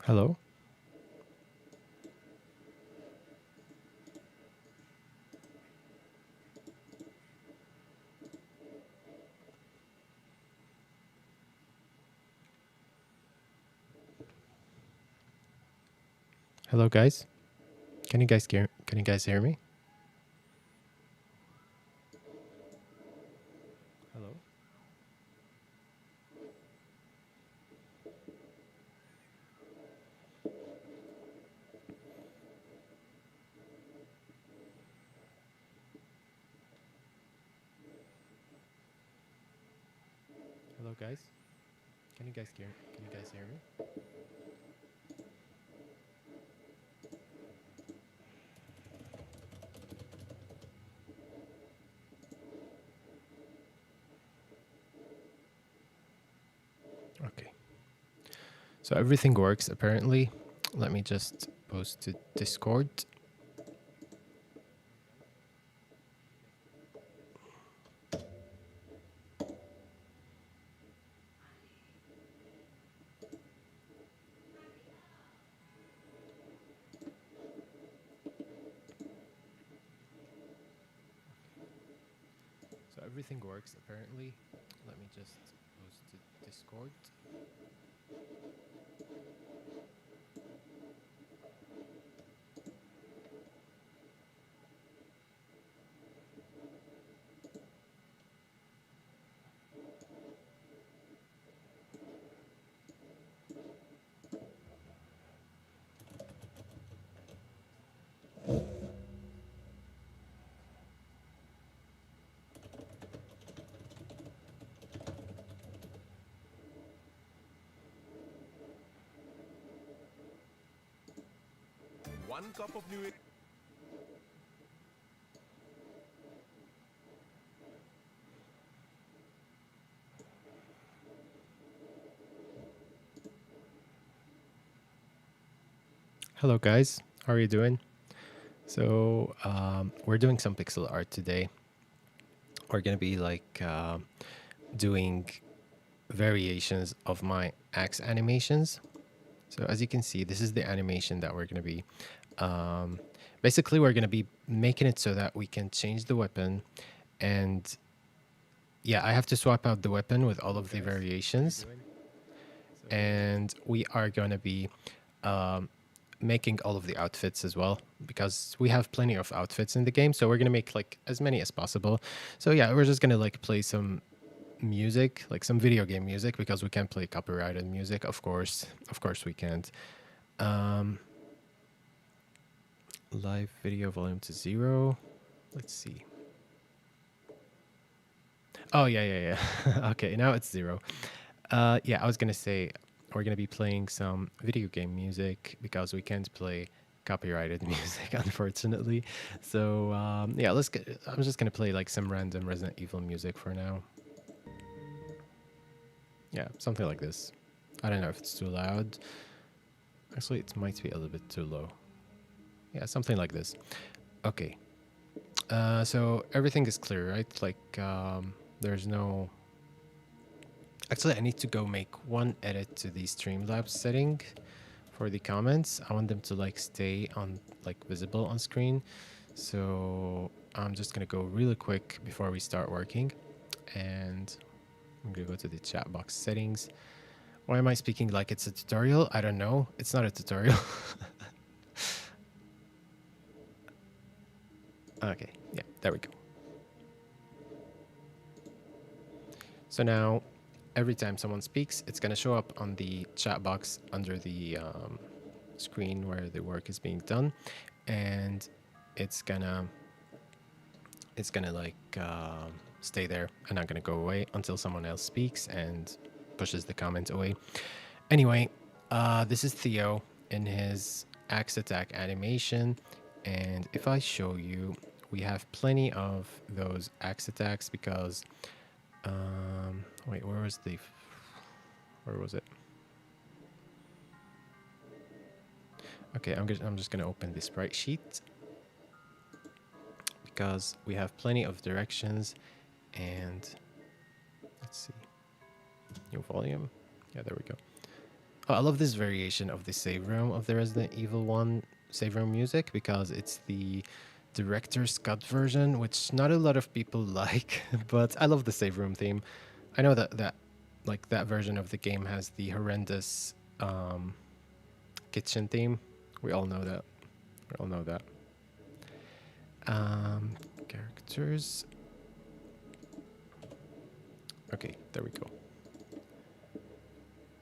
Hello? Hello, guys. Can you guys hear me? Hello? Hello, guys. Can you guys hear me? Okay. So everything works apparently. Let me just post to Discord. So everything works apparently. Let me just post to Discord. One cup of new. Hello, guys. How are you doing? So we're doing some pixel art today. We're gonna be like doing variations of my axe animations. So as you can see, this is the animation that we're going to be, um, basically we're going to be making it so that we can change the weapon. And yeah, I have to swap out the weapon with all of the variations. And we are going to be making all of the outfits as well, because we have plenty of outfits in the game. So we're going to make like as many as possible. So yeah, we're just going to like play some music, like some video game music, because we can't play copyrighted music. Of course we can't. um Live video volume to 0. Let's see. Oh yeah. Okay, now it's 0. Yeah, I was gonna say we're gonna be playing some video game music because we can't play copyrighted music, unfortunately. So yeah, let's get. I'm just gonna play like some random Resident Evil music for now. Yeah, something like this. I don't know if it's too loud. Actually, it might be a little bit too low. Yeah, something like this. Okay. So everything is clear, right? Like, there's no. Actually, I need to go make one edit to the Streamlabs setting for the comments. I want them to like stay on, like, visible on screen. So I'm just gonna go really quick before we start working, and I'm gonna go to the chat box settings. Why am I speaking like it's a tutorial? I don't know. It's not a tutorial. Okay, yeah, there we go. So now, every time someone speaks, it's going to show up on the chat box under the screen where the work is being done, and it's gonna like stay there and not gonna go away until someone else speaks and pushes the comment away. Anyway, this is Theo in his axe attack animation, and if I show you, we have plenty of those axe attacks because wait, where was it? Okay, I'm just gonna open the sprite sheet because we have plenty of directions, and let's see, new volume. Yeah, there we go. Oh, I love this variation of the save room of the Resident Evil 1 save room music because it's the director's cut version, which not a lot of people like, but I love the save room theme. I know that like that version of the game has the horrendous kitchen theme. We all know that. We all know that. Characters. Okay, there we go.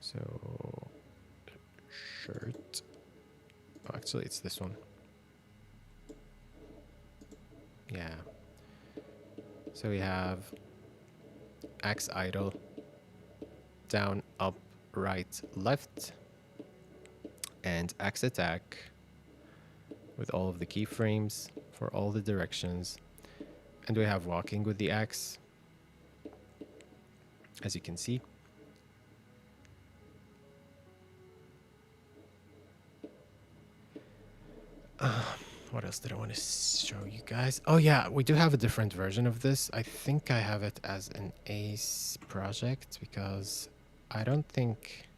So, shirt. Oh, actually, it's this one. Yeah. So we have axe idle, down, up, right, left, and axe attack with all of the keyframes for all the directions. And we have walking with the axe, as you can see. What else did I want to show you guys? Oh yeah, we do have a different version of this. I think I have it as an Ace project because I don't think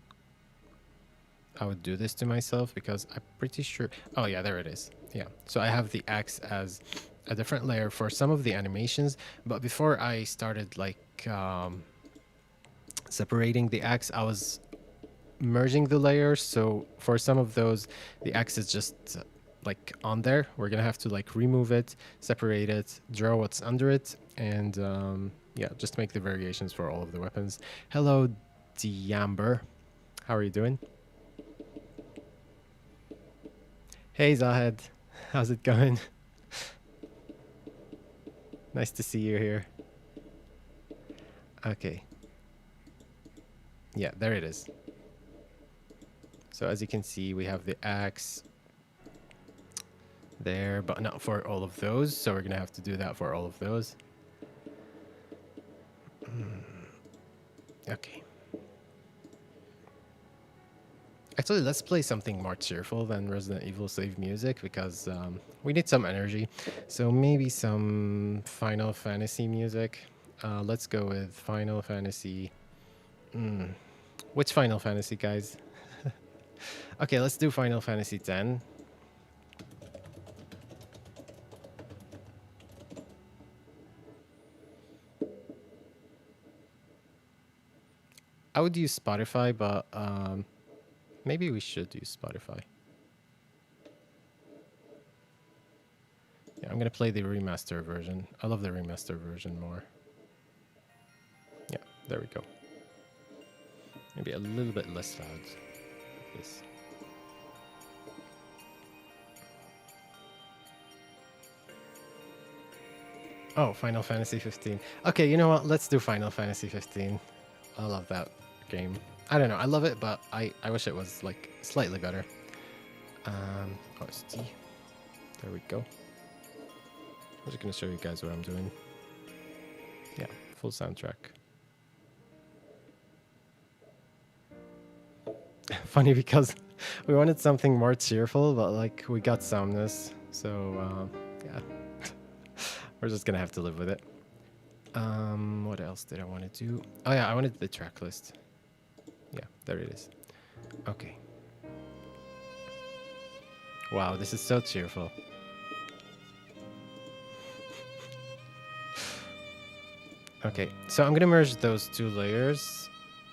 I would do this to myself because I'm pretty sure. Oh yeah, there it is. Yeah, so I have the axe as a different layer for some of the animations, but before I started like separating the axe, I was merging the layers. So for some of those, the axe is just like on there. We're gonna have to like remove it, separate it, draw what's under it, and yeah, just make the variations for all of the weapons. Hello, Diamber. How are you doing? Hey, Zahed. How's it going? Nice to see you here. Okay. Yeah, there it is. So as you can see, we have the axe there, but not for all of those. So we're going to have to do that for all of those. Okay. Actually, let's play something more cheerful than Resident Evil save music because we need some energy. So maybe some Final Fantasy music. Let's go with Final Fantasy. Which Final Fantasy, guys? Okay, let's do Final Fantasy X. I would use Spotify, but maybe we should use Spotify. Yeah, I'm gonna play the remaster version. I love the remaster version more. Yeah, there we go. Maybe a little bit less loud. Like this. Oh, Final Fantasy 15. Okay, you know what? Let's do Final Fantasy 15. I love that game. I don't know. I love it, but I wish it was like slightly better. OST. There we go. I'm just gonna show you guys what I'm doing. Yeah, full soundtrack. Funny because we wanted something more cheerful, but like we got soundness, so yeah, we're just gonna have to live with it. What else did I want to do? Oh yeah, I wanted the track list. Yeah, there it is. Okay. Wow, this is so cheerful. Okay, so I'm gonna merge those two layers.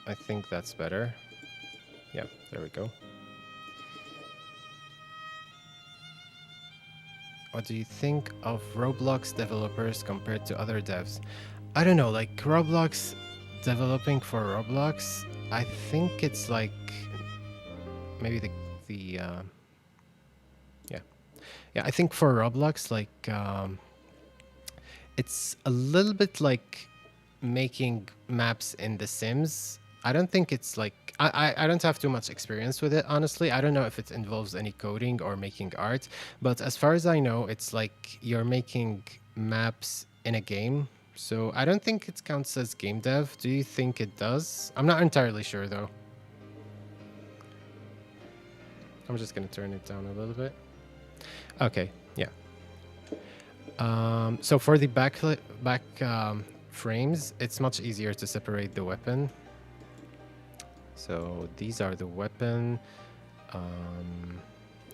I think that's better. Yeah, there we go. What do you think of Roblox developers compared to other devs? I don't know, like Roblox developing for Roblox, I think it's like maybe yeah. Yeah, I think for Roblox like it's a little bit like making maps in The Sims. I don't think it's like I don't have too much experience with it, honestly. I don't know if it involves any coding or making art, but as far as I know, it's like you're making maps in a game. So I don't think it counts as game dev. Do you think it does? I'm not entirely sure though. I'm just gonna turn it down a little bit. Okay, yeah. So for the back frames, it's much easier to separate the weapon. So So these are the weapon. Um,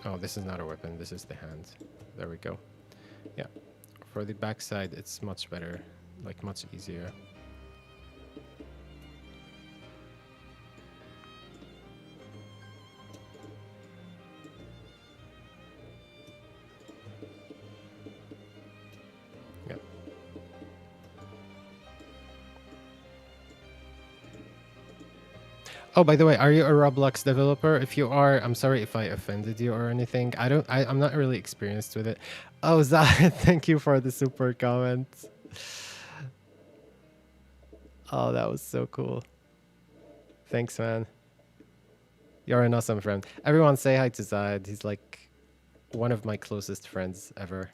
oh, this is not a weapon. This is the hand. There we go. Yeah. For the backside, it's much better, like much easier. Yeah. Oh, by the way, are you a Roblox developer? If you are, I'm sorry if I offended you or anything. I'm not really experienced with it. Oh, Zahid, thank you for the super comment. Oh, that was so cool. Thanks, man. You're an awesome friend. Everyone say hi to Zahid. He's like one of my closest friends ever.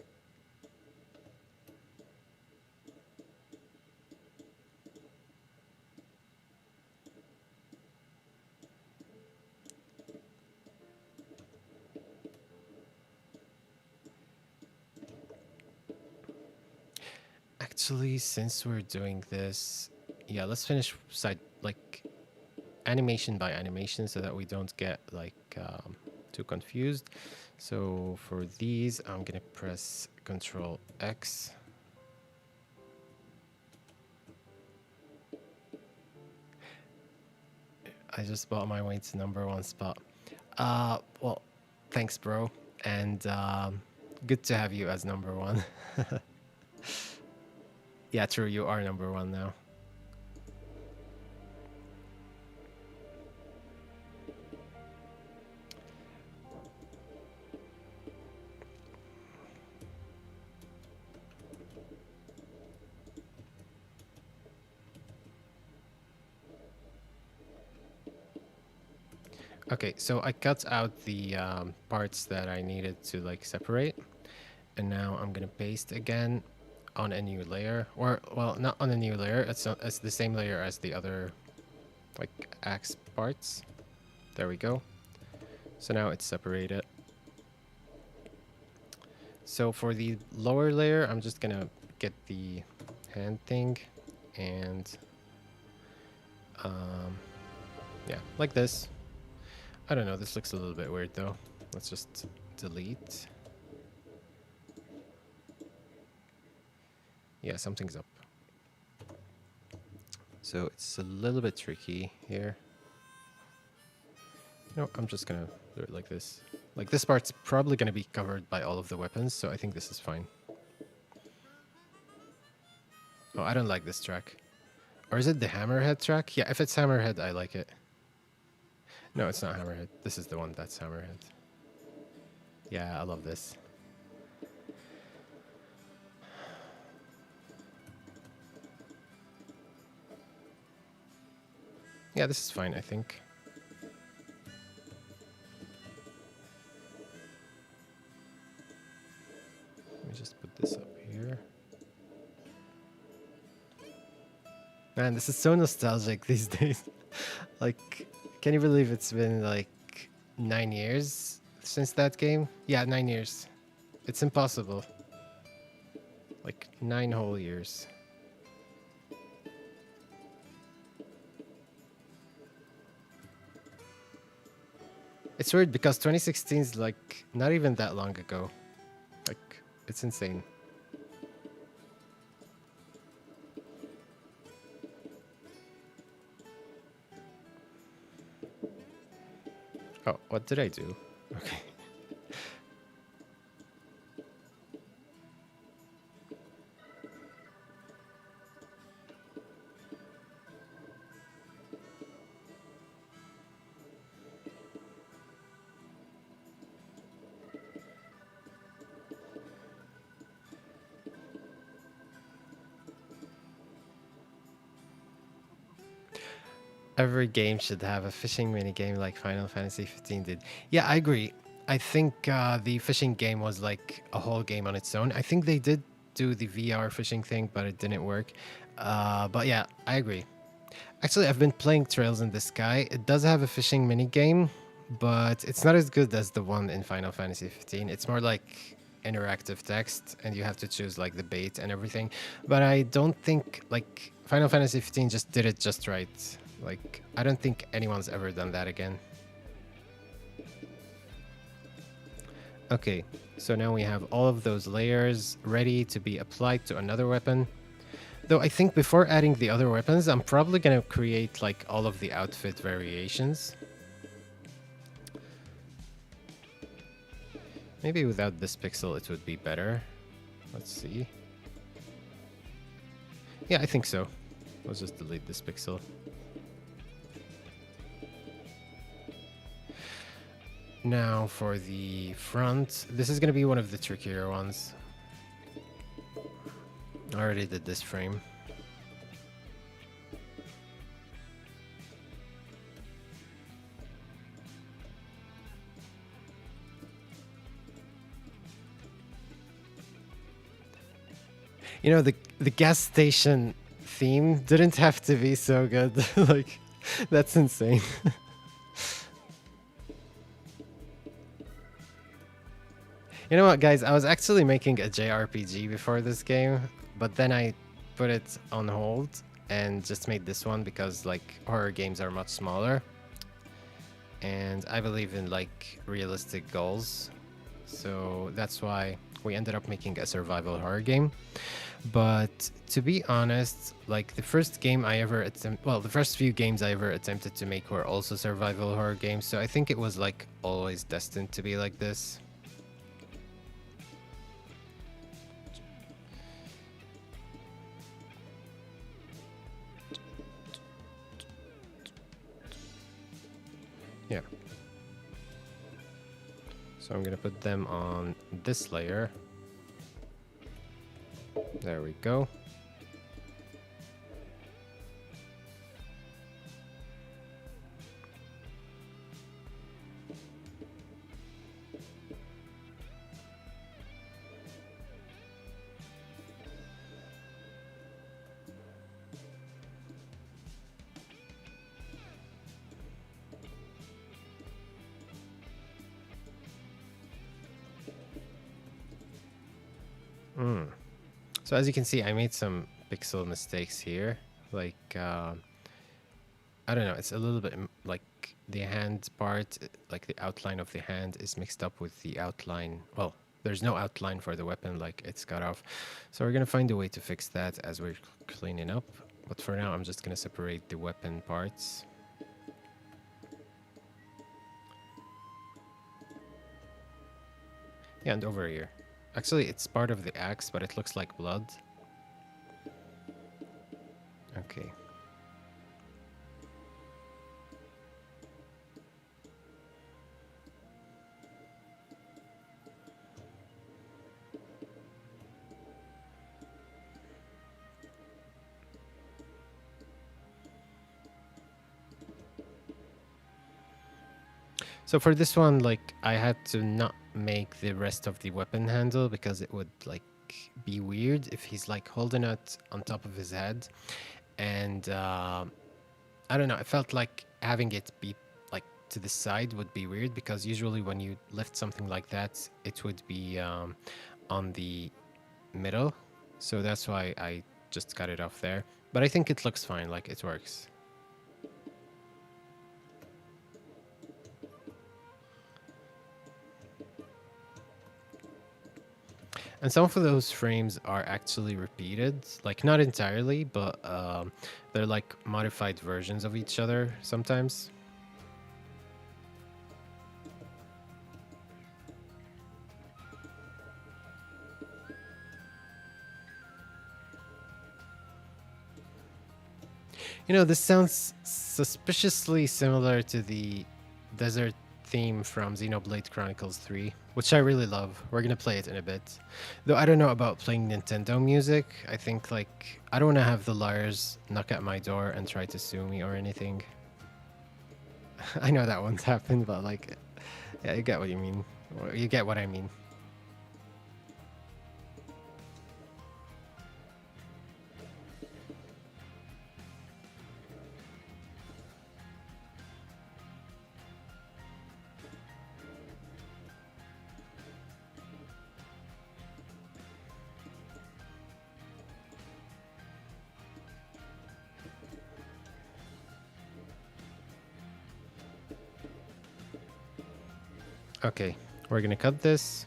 Actually, since we're doing this, yeah, let's finish side like animation by animation so that we don't get like too confused. So for these, I'm gonna press Control X. I just bought my way to #1 spot. Well, thanks, bro, and good to have you as #1. Yeah, true, you are #1 now. Okay, so I cut out the parts that I needed to like separate, and now I'm gonna paste again on a new layer, or well, not on a new layer. It's the same layer as the other like axe parts. There we go. So now it's separated. So for the lower layer, I'm just gonna get the hand thing, and yeah, like this. I don't know, this looks a little bit weird though. Let's just delete. Yeah, something's up. So it's a little bit tricky here. No, I'm just gonna do it like this. Like this part's probably gonna be covered by all of the weapons, so I think this is fine. Oh, I don't like this track. Or is it the hammerhead track? Yeah, if it's hammerhead, I like it. No, it's not hammerhead. This is the one that's hammerhead. Yeah, I love this. Yeah, this is fine, I think. Let me just put this up here. Man, this is so nostalgic these days. Like, can you believe it's been like 9 years since that game? Yeah, 9 years. It's impossible. Like 9 whole years. It's weird because 2016 is like not even that long ago. Like, it's insane. Oh, what did I do? Okay. Every game should have a fishing minigame like Final Fantasy 15 did. Yeah, I agree. I think the fishing game was like a whole game on its own. I think they did do the VR fishing thing, but it didn't work. But yeah, I agree. Actually, I've been playing Trails in the Sky. It does have a fishing minigame, but it's not as good as the one in Final Fantasy 15. It's more like interactive text, and you have to choose like the bait and everything. But I don't think like Final Fantasy 15 just did it just right. Like, I don't think anyone's ever done that again. Okay, so now we have all of those layers ready to be applied to another weapon. Though I think before adding the other weapons, I'm probably gonna create like all of the outfit variations. Maybe without this pixel it would be better. Let's see. Yeah, I think so. Let's just delete this pixel. Now for the front, this is gonna be one of the trickier ones. I already did this frame. You know, the gas station theme didn't have to be so good. Like, that's insane. You know what, guys? I was actually making a JRPG before this game, but then I put it on hold and just made this one because, like, horror games are much smaller. And I believe in, like, realistic goals. So that's why we ended up making a survival horror game. But to be honest, like the first game I ever the first few games I ever attempted to make were also survival horror games. So I think it was like always destined to be like this. Yeah. So I'm gonna put them on this layer. There we go. So as you can see, I made some pixel mistakes here. Like, I don't know, it's a little bit like the hand part, like the outline of the hand is mixed up with the outline. Well, there's no outline for the weapon, like it's cut off. So we're gonna find a way to fix that as we're cleaning up. But for now, I'm just gonna separate the weapon parts. Yeah, and over here. Actually, it's part of the axe, but it looks like blood. Okay. So for this one, like, I had to not make the rest of the weapon handle because it would, like, be weird if he's, like, holding it on top of his head. And, I don't know, I felt like having it be, like, to the side would be weird because usually when you lift something like that, it would be on the middle. So that's why I just cut it off there. But I think it looks fine, like, it works. And some of those frames are actually repeated, like not entirely, but they're like modified versions of each other sometimes. You know, this sounds suspiciously similar to the desert theme from Xenoblade Chronicles 3, which I really love. We're gonna play it in a bit. Though I don't know about playing Nintendo music. I think, like, I don't want to have the liars knock at my door and try to sue me or anything. I know that won't happen, but, like, yeah, you get what you mean. You get what I mean. Okay, we're gonna cut this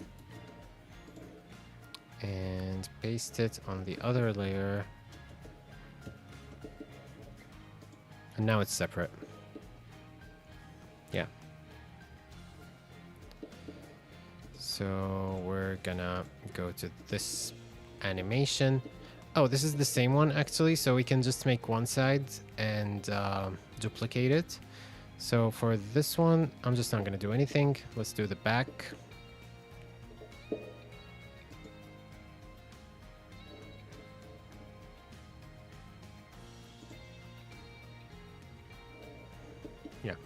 and paste it on the other layer. And now it's separate. Yeah. So we're gonna go to this animation. Oh, this is the same one actually, so we can just make one side and duplicate it. So for this one, I'm just not gonna do anything. Let's do the back. Yeah.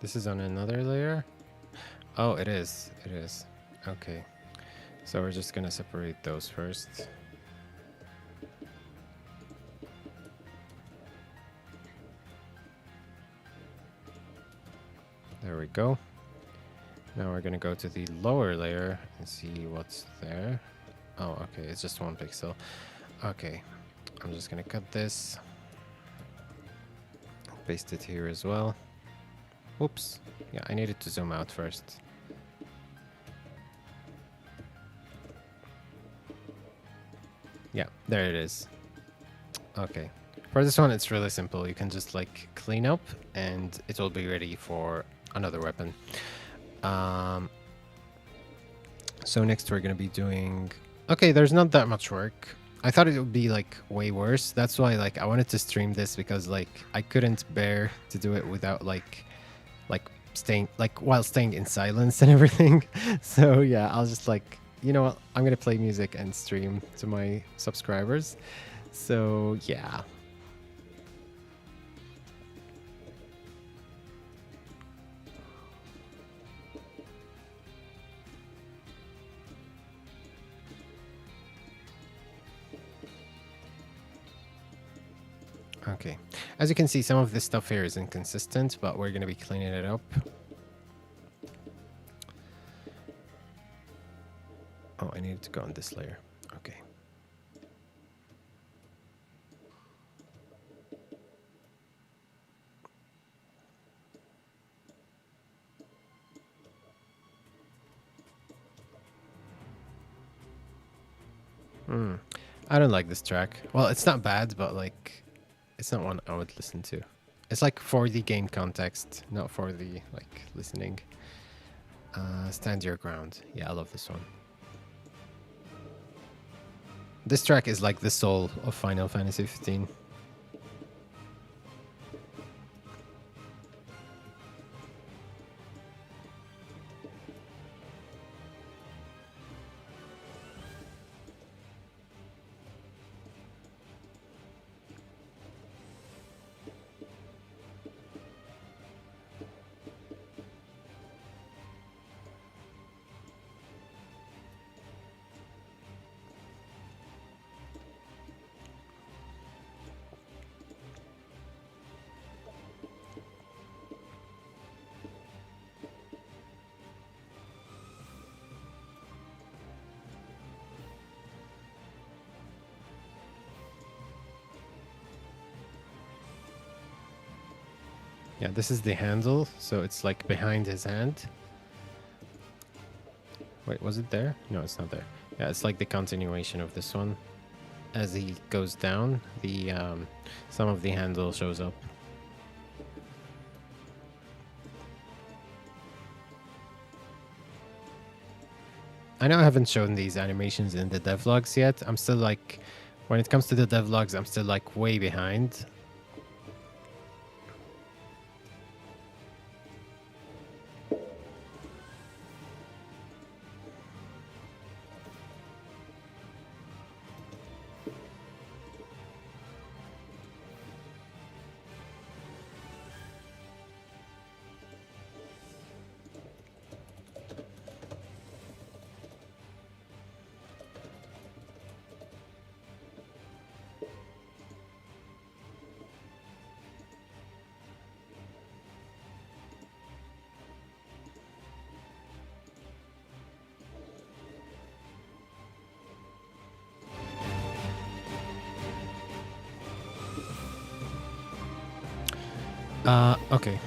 This is on another layer. Oh, it is. It is. Okay. So we're just gonna separate those first. There we go. Now we're gonna go to the lower layer and see what's there. Oh, okay, it's just 1 pixel. Okay, I'm just gonna cut this. Paste it here as well. Oops. Yeah, I needed to zoom out first. Yeah, there it is. Okay. For this one, it's really simple. You can just like clean up and it will be ready for another weapon. So next we're going to be doing... Okay, there's not that much work. I thought it would be like way worse. That's why like I wanted to stream this because like I couldn't bear to do it without like staying like while staying in silence and everything. So yeah, I'll just like, you know what, I'm gonna play music and stream to my subscribers. So yeah. Okay, as you can see, some of this stuff here is inconsistent, but we're gonna be cleaning it up. Oh, I needed to go on this layer. Okay. I don't like this track. Well, it's not bad, but like, it's not one I would listen to. It's like for the game context, not for the like listening. Stand Your Ground. Yeah, I love this one. This track is like the soul of Final Fantasy 15. Yeah, this is the handle, so it's like behind his hand. Wait, was it there? No, it's not there. Yeah, it's like the continuation of this one. As he goes down, the some of the handle shows up. I know I haven't shown these animations in the devlogs yet. I'm still like, when it comes to the devlogs, I'm still like way behind. Okay.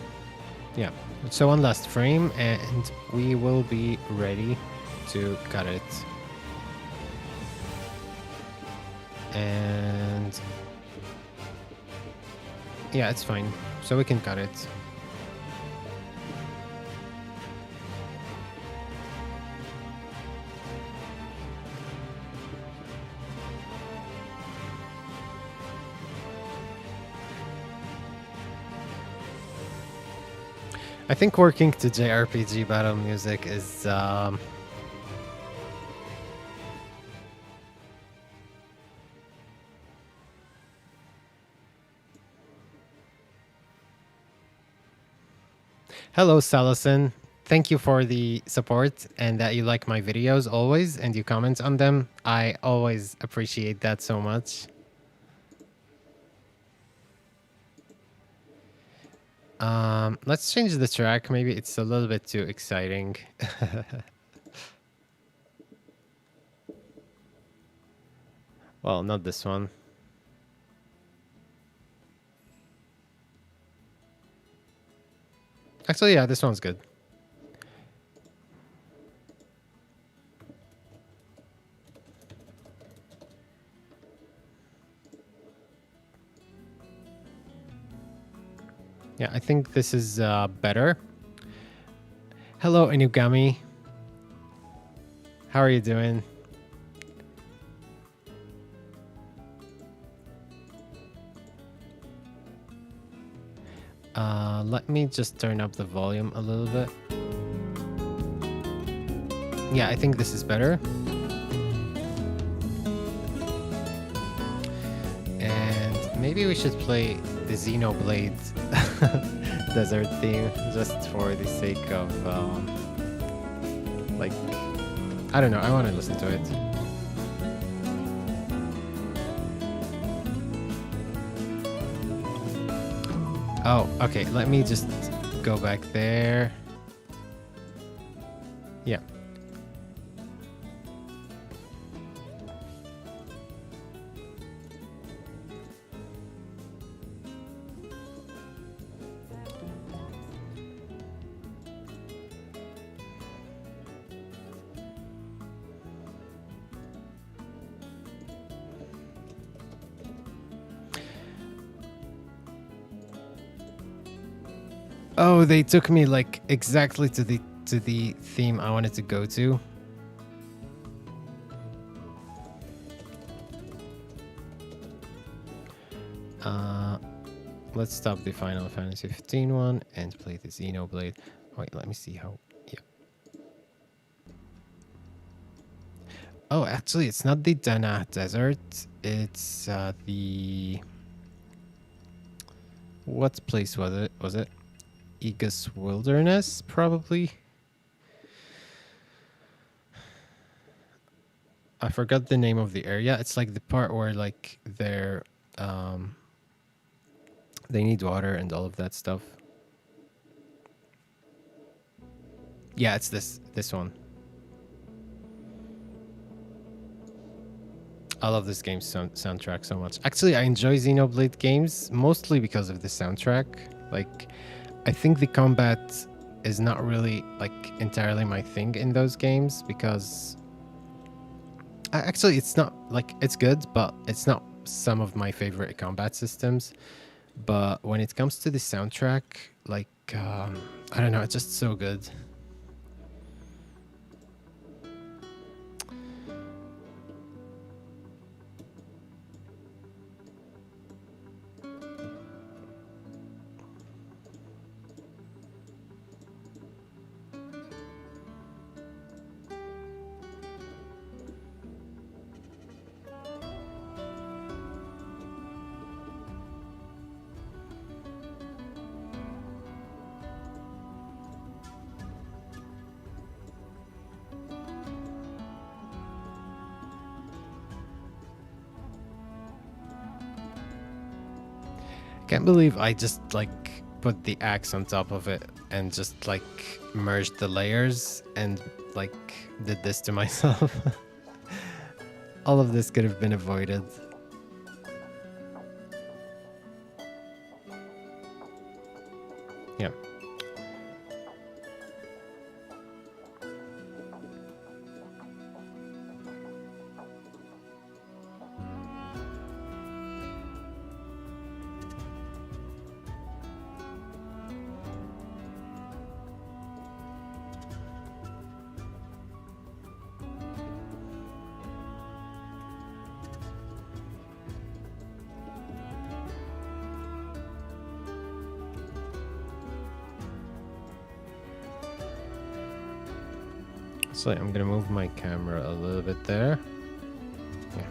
Yeah. So one last frame and we will be ready to cut it. And yeah, it's fine. So we can cut it. I think working to JRPG battle music is hello, Salison. Thank you for the support and that you like my videos always and you comment on them. I always appreciate that so much. Let's change the track. Maybe it's a little bit too exciting. Well, not this one. Actually, yeah, this one's good. Yeah, I think this is better. Hello, Inugami. How are you doing? Let me just turn up the volume a little bit. Yeah, I think this is better. And maybe we should play the Xenoblade desert theme just for the sake of, like, I don't know, I want to listen to it. Oh, okay, let me just go back there. Yeah. Oh, they took me like exactly to the theme I wanted to go to. Let's stop the Final Fantasy 15 one and play the Xenoblade. Wait, let me see how. Yeah. Oh, actually, it's not the Dana Desert. It's the. What place was it? Was it Aegis Wilderness? Probably. I forgot the name of the area. It's like the part where like they're they need water and all of that stuff. Yeah, it's this one. I love this game's soundtrack so much. Actually, I enjoy Xenoblade games mostly because of the soundtrack. Like, I think the combat is not really like entirely my thing in those games because actually it's not like it's good, but it's not some of my favorite combat systems. But when it comes to the soundtrack, like I don't know, it's just so good. Can't believe I just like put the axe on top of it and just like merged the layers and like did this to myself. All of this could have been avoided. Yeah. So I'm gonna move my camera a little bit there. Yeah.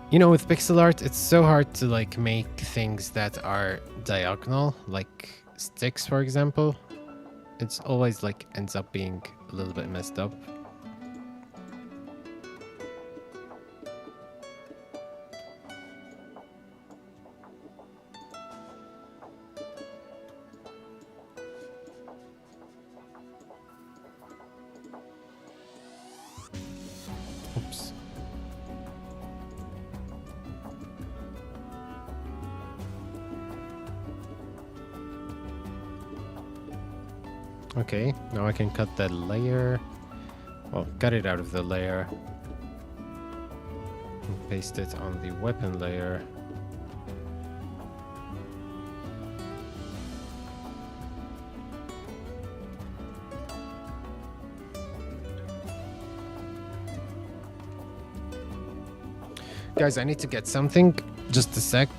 You know, with pixel art, it's so hard to like make things that are diagonal, like sticks, for example. It's always like ends up being a little bit messed up. Oops. Okay, now I can cut that layer. Well, cut it out of the layer. And paste it on the weapon layer. Guys, I need to get something. Just a sec.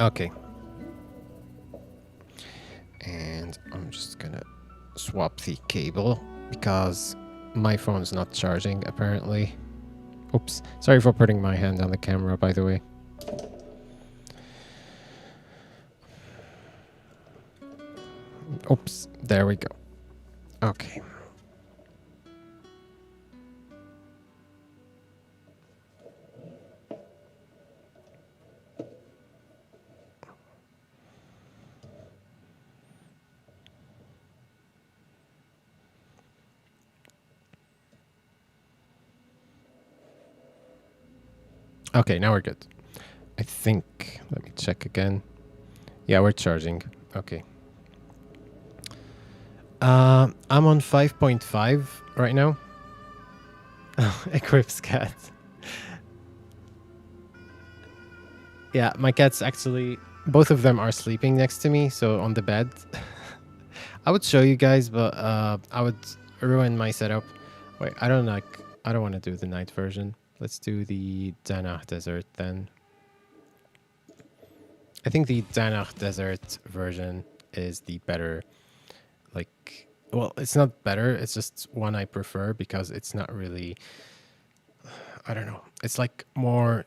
Okay. And I'm just gonna swap the cable because my phone's not charging apparently. Oops. Sorry for putting my hand on the camera, by the way. Oops. There we go. Okay. Okay, now we're good. I think. Let me check again. Yeah, we're charging. Okay. I'm on 5.5 right now. Equips cat. Yeah, my cats actually, both of them are sleeping next to me, so on the bed. I would show you guys, but I would ruin my setup. Wait, I don't want to do the night version. Let's do the Danach Desert then. I think the Danach Desert version is the better, like, well, it's not better, it's just one I prefer because it's not really, I don't know, it's like more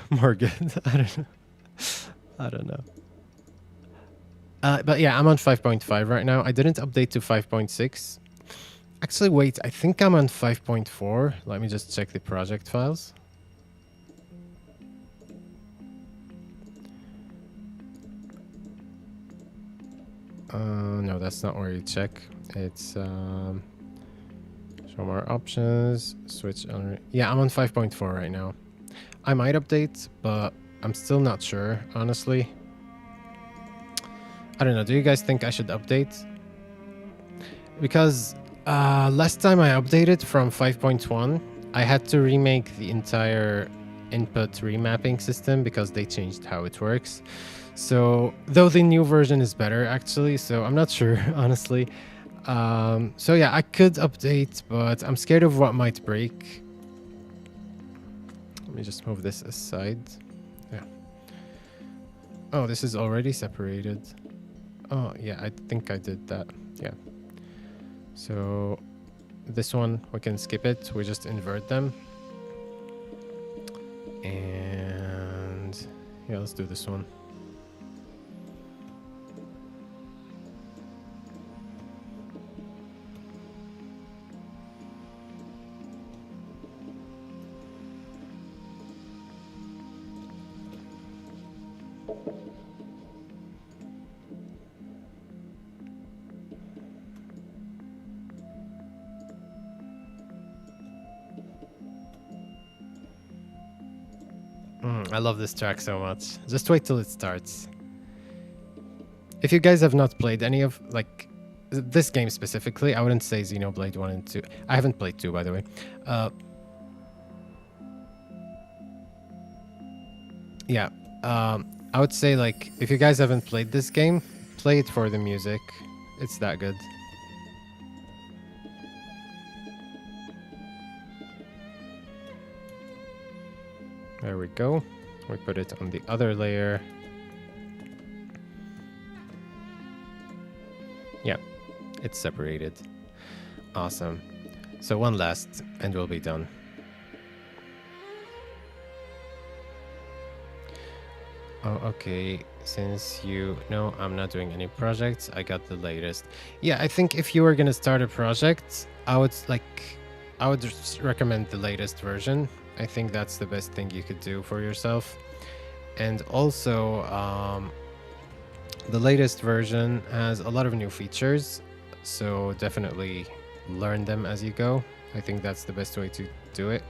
more good. I don't know. But yeah, I'm on 5.5 right now. I didn't update to 5.6. Actually, wait, I think I'm on 5.4. Let me just check the project files. No, that's not where you check. It's show more options, switch on. Yeah, I'm on 5.4 right now. I might update, but I'm still not sure, honestly. I don't know. Do you guys think I should update? Because last time I updated from 5.1, I had to remake the entire input remapping system because they changed how it works. So, though the new version is better, actually, so I'm not sure, honestly. So yeah, I could update, but I'm scared of what might break. Let me just move this aside. Yeah. Oh, this is already separated. Oh, yeah, I think I did that. Yeah. So this one, we can skip it. We just invert them. And yeah, let's do this one. I love this track so much. Just wait till it starts. If you guys have not played any of, like, this game specifically, I wouldn't say Xenoblade 1 and 2. I haven't played 2, by the way. Yeah. I would say, like, if you guys haven't played this game, play it for the music. It's that good. There we go. We put it on the other layer. Yeah, it's separated. Awesome. So one last, and we'll be done. Oh, okay. Since you know I'm not doing any projects, I got the latest. Yeah, I think if you were gonna start a project, I would just recommend the latest version. I think that's the best thing you could do for yourself. And also, the latest version has a lot of new features, so definitely learn them as you go. I think that's the best way to do it.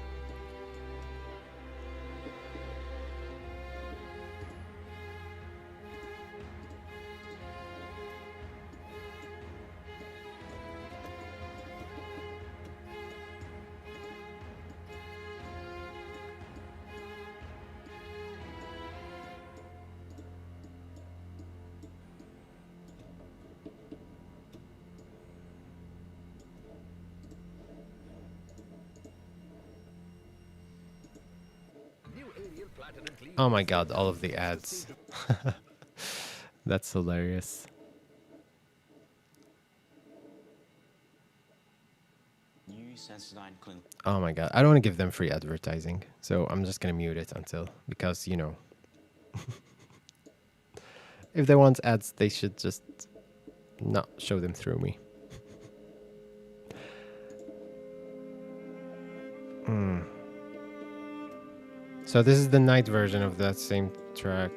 Oh my god, all of the ads. That's hilarious. Oh my god, I don't want to give them free advertising, so I'm just gonna mute it until, because, you know, if they want ads, they should just not show them through me. So this is the night version of that same track.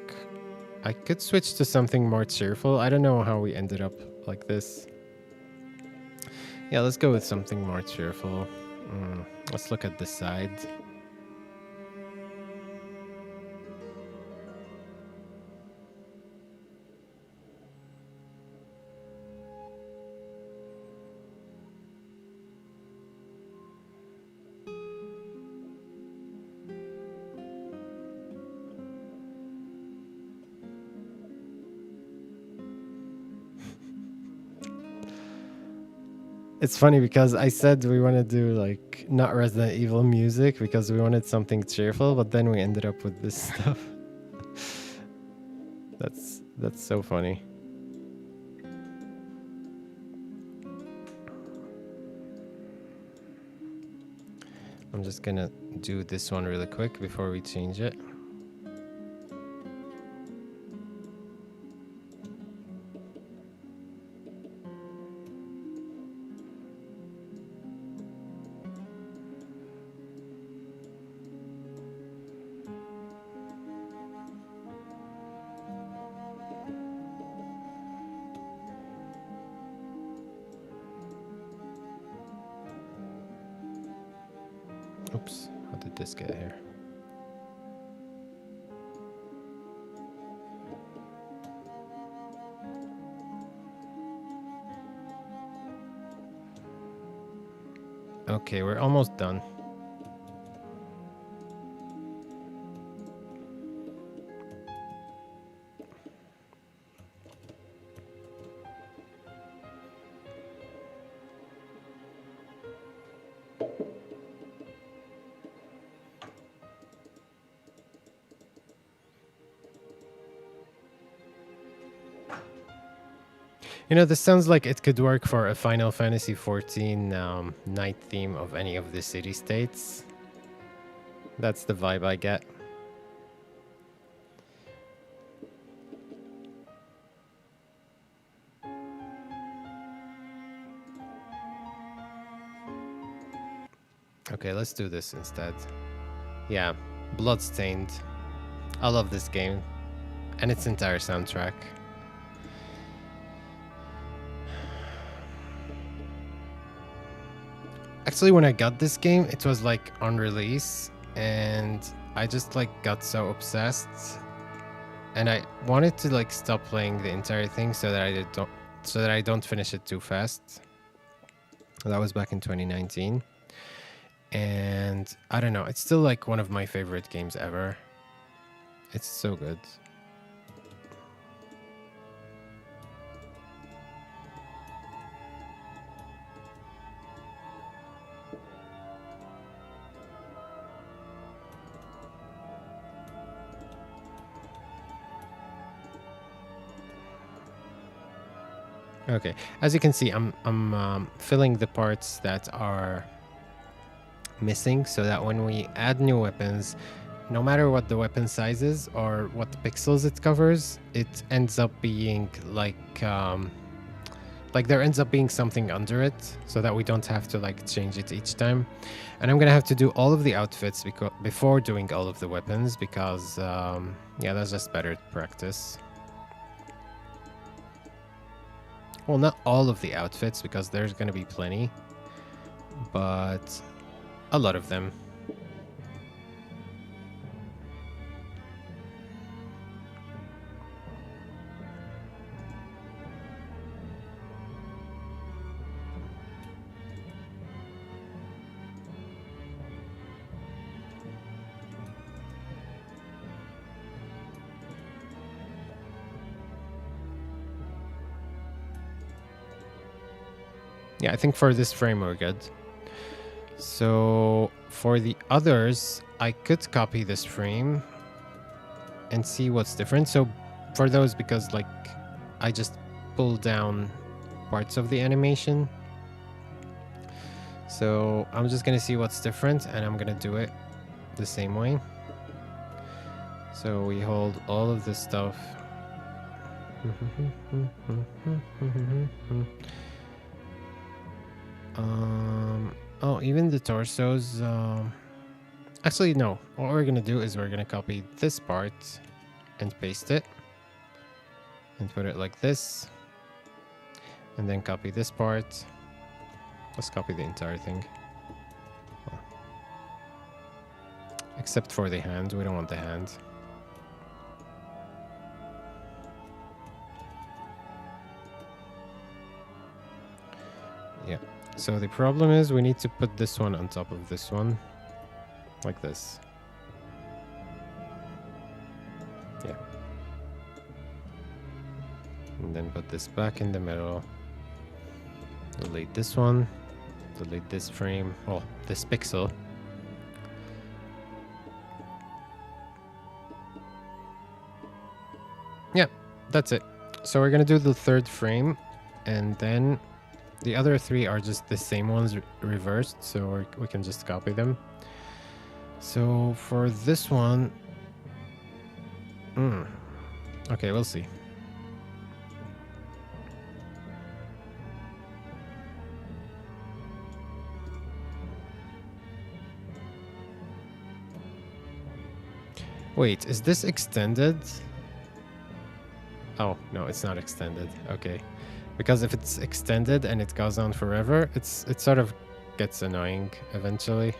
I could switch to something more cheerful. I don't know how we ended up like this. Yeah, let's go with something more cheerful. Let's look at the side. It's funny because I said we want to do like not Resident Evil music because we wanted something cheerful, but then we ended up with this stuff. That's so funny. I'm just gonna do this one really quick before we change it. Oops, how did this get here? Okay, we're almost done. You know, this sounds like it could work for a Final Fantasy XIV night theme of any of the city states. That's the vibe I get. Okay, let's do this instead. Yeah, Bloodstained. I love this game and its entire soundtrack. Actually, when I got this game, it was like on release, and I just like got so obsessed, and I wanted to like stop playing the entire thing so that I don't finish it too fast. That was back in 2019, and I don't know, it's still like one of my favorite games ever. It's so good. Okay, as you can see, I'm filling the parts that are missing so that when we add new weapons, no matter what the weapon size is or what the pixels it covers, it ends up being like there ends up being something under it so that we don't have to like change it each time. And I'm gonna have to do all of the outfits before doing all of the weapons because yeah, that's just better practice. Well, not all of the outfits because there's gonna be plenty, but a lot of them. Yeah, I think for this frame we're good. So for the others, I could copy this frame and see what's different. So for those, because like I just pulled down parts of the animation. So I'm just gonna see what's different and I'm gonna do it the same way. So we hold all of this stuff. Oh, even the torsos. Actually, no. What we're gonna do is we're gonna copy this part and paste it and put it like this, and then copy this part. Let's copy the entire thing. Oh. Except for the hand. We don't want the hand. Yeah. So the problem is we need to put this one on top of this one. Like this. Yeah. And then put this back in the middle. Delete this one. Delete this frame. Oh, this pixel. Yeah, that's it. So we're gonna do the third frame, and then the other three are just the same ones reversed, so we can just copy them. So for this one, okay, we'll see. Wait, is this extended? Oh, no, it's not extended. Okay. Because if it's extended and it goes on forever, it sort of gets annoying eventually.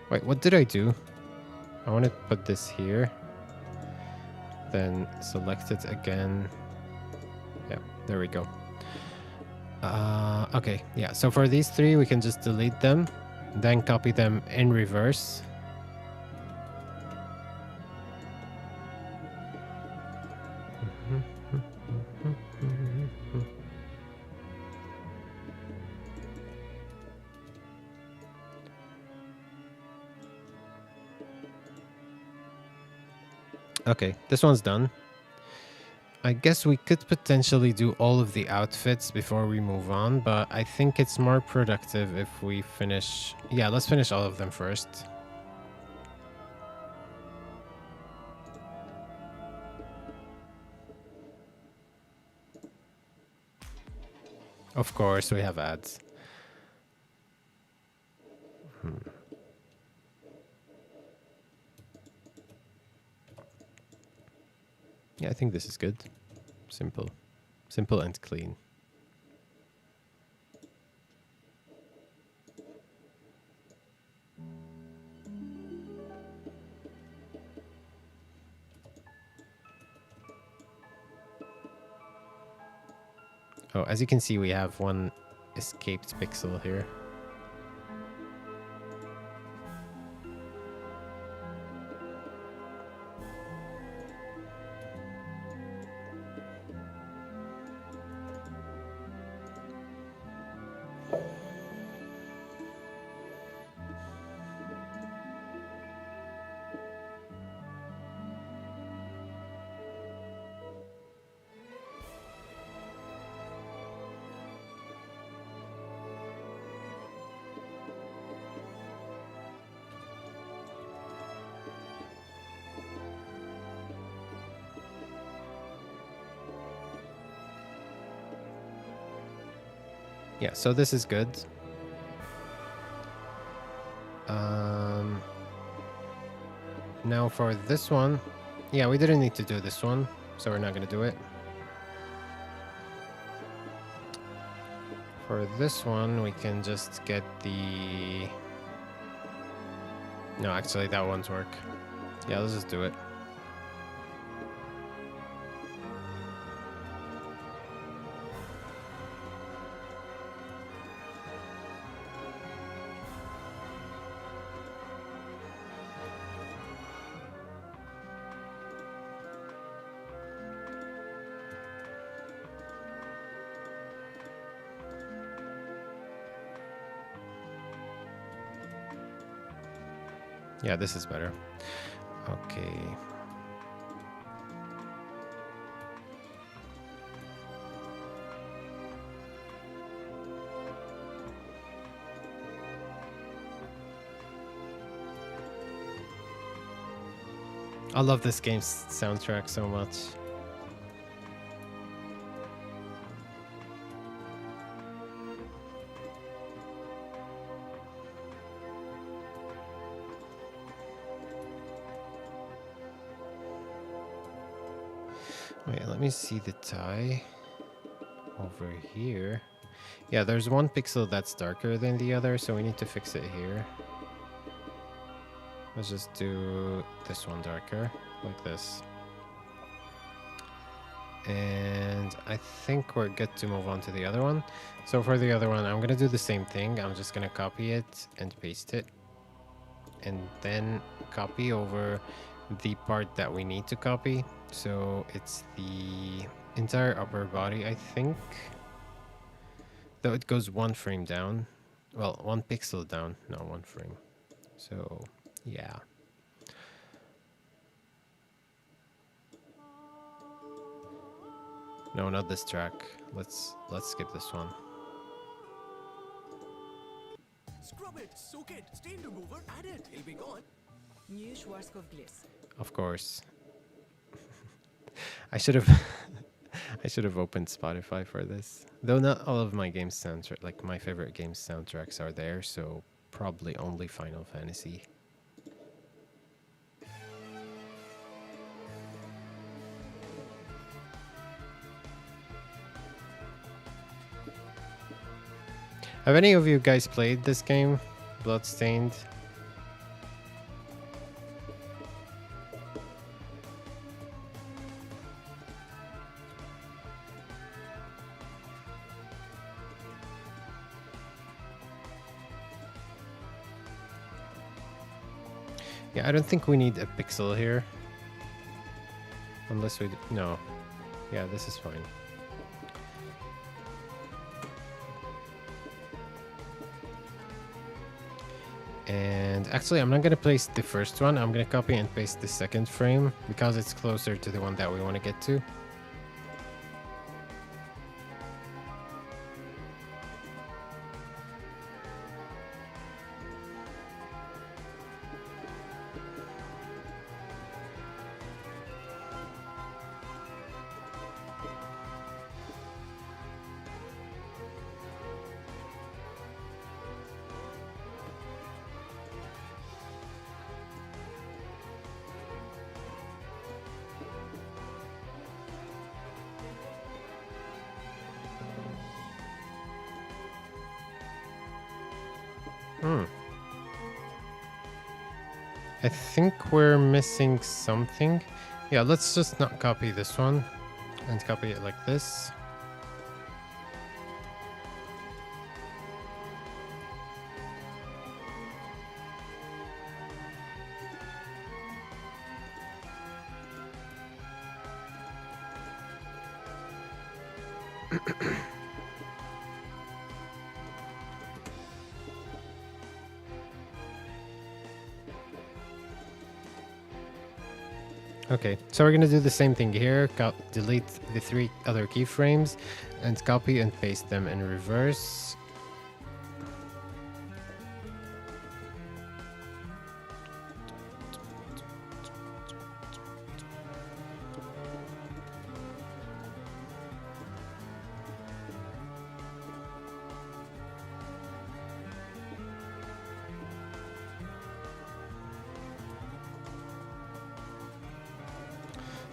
Wait, what did I do? I want to put this here. Then select it again. Yeah, there we go. Okay, yeah. So for these three, we can just delete them, then copy them in reverse. Okay, this one's done. I guess we could potentially do all of the outfits before we move on, but I think it's more productive if we finish... Yeah, let's finish all of them first. Of course, we have ads. Yeah, I think this is good. Simple. Simple and clean. Oh, as you can see, we have one escaped pixel here. Yeah, so this is good. Now for this one, yeah, we didn't need to do this one, so we're not going to do it. For this one, we can just get the... No, actually, that won't work. Yeah, let's just do it. Yeah, this is better. Okay. I love this game's soundtrack so much. Wait, let me see the tie over here. Yeah, there's one pixel that's darker than the other, so we need to fix it here. Let's just do this one darker, like this. And I think we're good to move on to the other one. So for the other one, I'm going to do the same thing. I'm just going to copy it and paste it. And then copy over the part that we need to copy. So it's the entire upper body, I think. Though it goes one frame down. Well, one pixel down, not one frame. So, yeah. No, not this track. Let's skip this one. Scrub it, soak it, stain remover, add it, it'll be gone. New Schwarzkopf Gliss. Of course. I should have I should have opened Spotify for this. Though not all of my games soundtrack, like my favorite games soundtracks are there, so probably only Final Fantasy. Have any of you guys played this game, Bloodstained? Yeah, I don't think we need a pixel here. Unless we... No. Yeah, this is fine. And actually, I'm not going to place the first one. I'm going to copy and paste the second frame because it's closer to the one that we want to get to. Hmm. I think we're missing something. Yeah, let's just not copy this one and copy it like this. Okay, so we're gonna do the same thing here. Delete the 3 other keyframes and copy and paste them in reverse.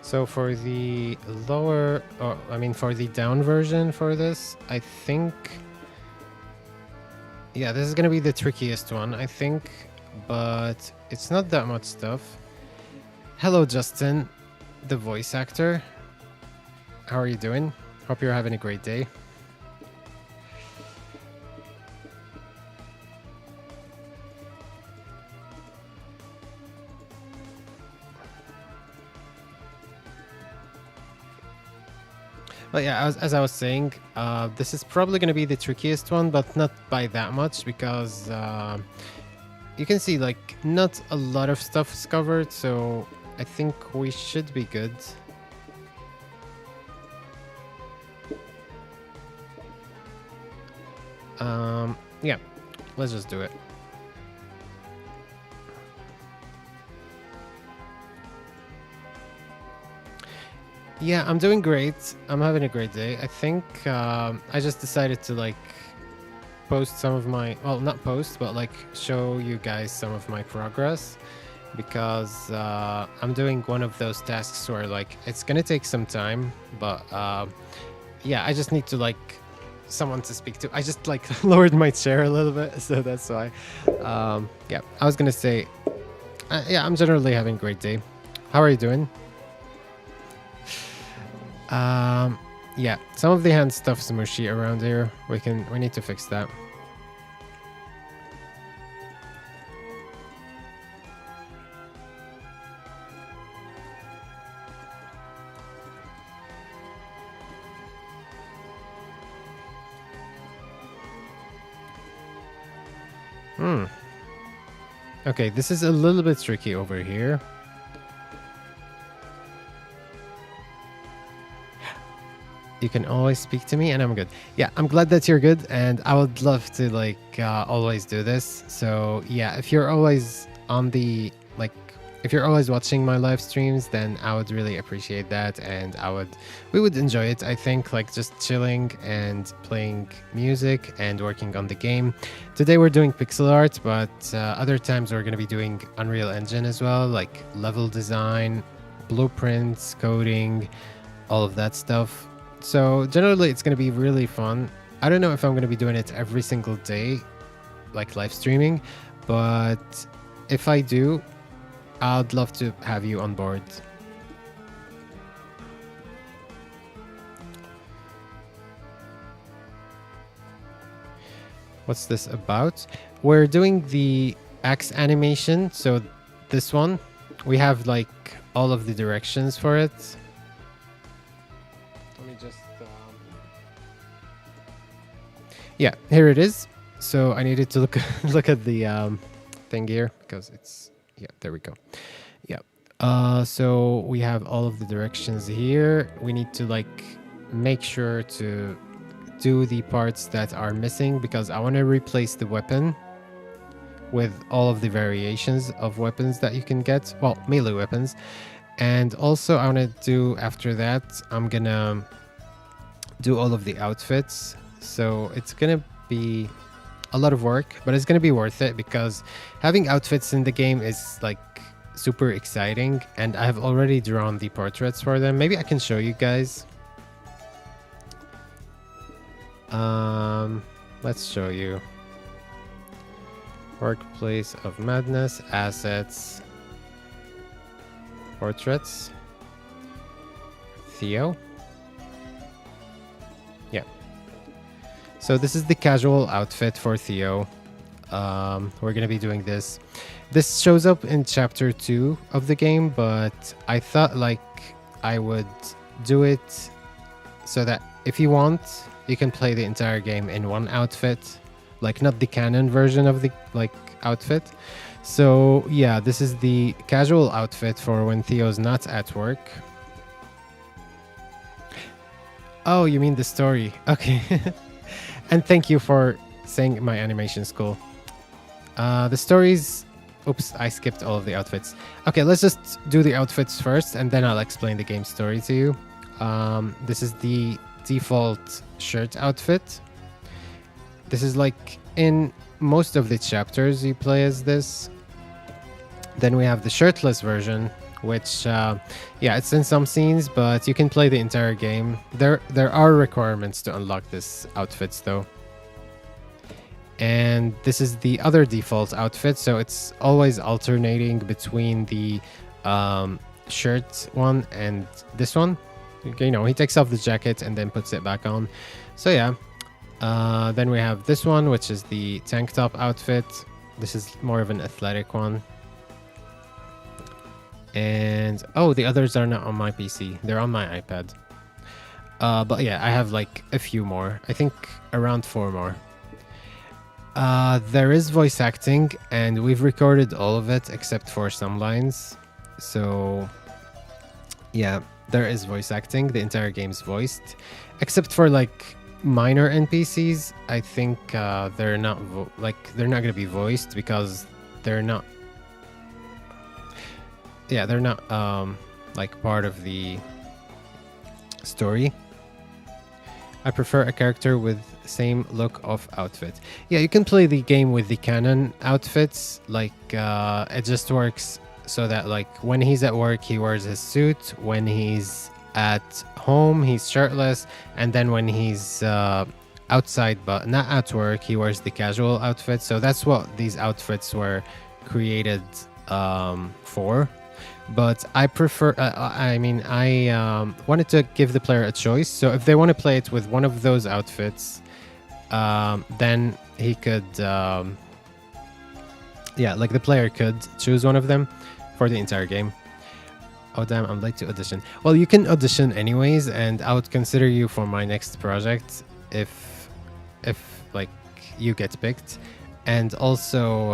So for the lower, or I mean for the down version for this, I think, yeah, this is gonna be the trickiest one, I think, but it's not that much stuff. Hello, Justin, the voice actor. How are you doing? Hope you're having a great day. But yeah, as I was saying, this is probably going to be the trickiest one, but not by that much because you can see like not a lot of stuff is covered, so I think we should be good. Yeah, let's just do it. Yeah, I'm doing great. I'm having a great day. I think I just decided to like post some of my, well, not post, but like show you guys some of my progress because I'm doing one of those tasks where like it's gonna take some time, but yeah, I just need to like someone to speak to. I just like lowered my chair a little bit, so that's why. Yeah, I was gonna say, yeah, I'm generally having a great day. How are you doing? Yeah, some of the hand stuff's mushy around here. We need to fix that. Okay, this is a little bit tricky over here. You can always speak to me and I'm good. Yeah, I'm glad that you're good and I would love to like always do this. So yeah, if you're always on the like if you're always watching my live streams, then I would really appreciate that and we would enjoy it. I think like just chilling and playing music and working on the game. Today we're doing pixel art, but other times we're going to be doing Unreal Engine as well, like level design, blueprints, coding, all of that stuff. So generally it's going to be really fun. I don't know if I'm going to be doing it every single day, like live streaming, but if I do, I'd love to have you on board. What's this about? We're doing the axe animation. So this one, we have like all of the directions for it. Just yeah, here it is. So I needed to look at the thing here because it's, yeah, there we go. Yeah, so we have all of the directions here. We need to like make sure to do the parts that are missing because I want to replace the weapon with all of the variations of weapons that you can get, well, melee weapons. And also I want to do, after that, I'm gonna do all of the outfits. So it's gonna be a lot of work, but it's gonna be worth it because having outfits in the game is like super exciting, and I have already drawn the portraits for them. Maybe I can show you guys. Let's show you. Workplace of Madness, Assets, Portraits, Theo. Yeah. So this is the casual outfit for Theo. We're gonna be doing this. This shows up in chapter 2 of the game, but I thought like I would do it so that if you want, you can play the entire game in one outfit, like not the canon version of the like outfit. So yeah, this is the casual outfit for when Theo's not at work. Oh, you mean the story? Okay. And thank you for saying my animation's cool. The stories. Oops, I skipped all of the outfits. Okay, let's just do the outfits first, and then I'll explain the game story to you. This is the default shirt outfit. This is like in most of the chapters you play as this. Then we have the shirtless version, which, yeah, it's in some scenes, but you can play the entire game. There are requirements to unlock this outfits, though. And this is the other default outfit, so it's always alternating between the shirt one and this one. You know, he takes off the jacket and then puts it back on. So yeah. Then we have this one, which is the tank top outfit. This is more of an athletic one. And oh, the others are not on my PC. They're on my iPad. But yeah, I have like a few more. I think around 4 more. There is voice acting, and we've recorded all of it except for some lines. So yeah, there is voice acting. The entire game's voiced, except for like minor NPCs. I think they're not they're not gonna be voiced because they're not. Yeah, they're not like part of the story. I prefer a character with same look of outfit. Yeah, you can play the game with the canon outfits. Like it just works so that like when he's at work he wears his suit, when he's at home he's shirtless, and then when he's outside but not at work he wears the casual outfit. So that's what these outfits were created for. But I prefer, I mean, I wanted to give the player a choice. So if they want to play it with one of those outfits, then he could, yeah, like the player could choose one of them for the entire game. Oh, damn, I'm late to audition. Well, you can audition anyways, and I would consider you for my next project if like you get picked. And also,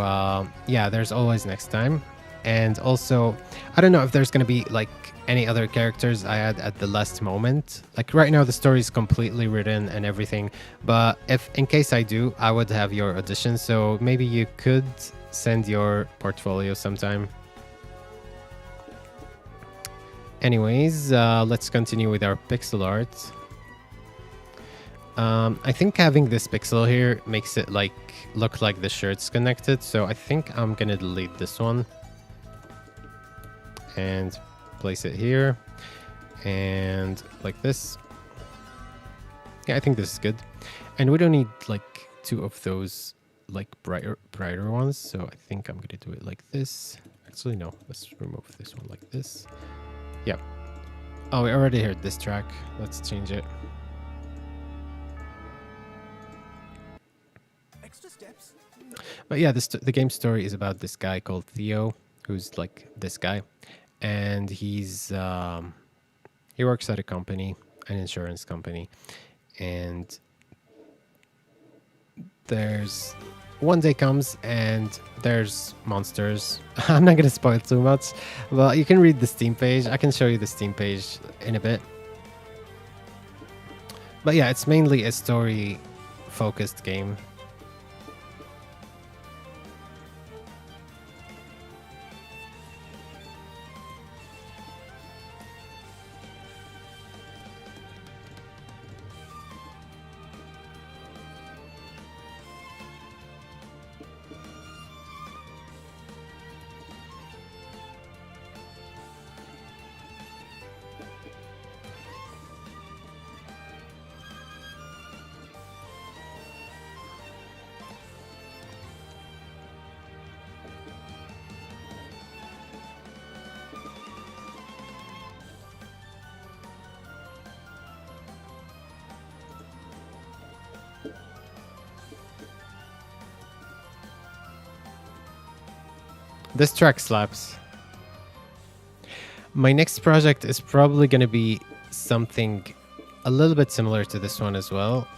yeah, there's always next time. And also, I don't know if there's going to be like any other characters I add at the last moment. Like right now the story is completely written and everything, but if in case I do, I would have your audition, so maybe you could send your portfolio sometime. Anyways, let's continue with our pixel art. I think having this pixel here makes it like look like the shirt's connected, so I think I'm gonna delete this one and place it here and like this. Yeah, I think this is good, and we don't need like 2 of those like brighter ones, so I think I'm gonna do it like this. Actually no, let's remove this one like this. Yep. Oh, we already heard this track. Let's change it. Extra steps. But yeah, the game story is about this guy called Theo, who's like this guy, and he's he works at a company, an insurance company, and there's one day comes and there's monsters. I'm not gonna spoil too much, but you can read the Steam page. I can show you the Steam page in a bit. But yeah, it's mainly a story focused game. this track slaps. My next project is probably going to be something a little bit similar to this one as well.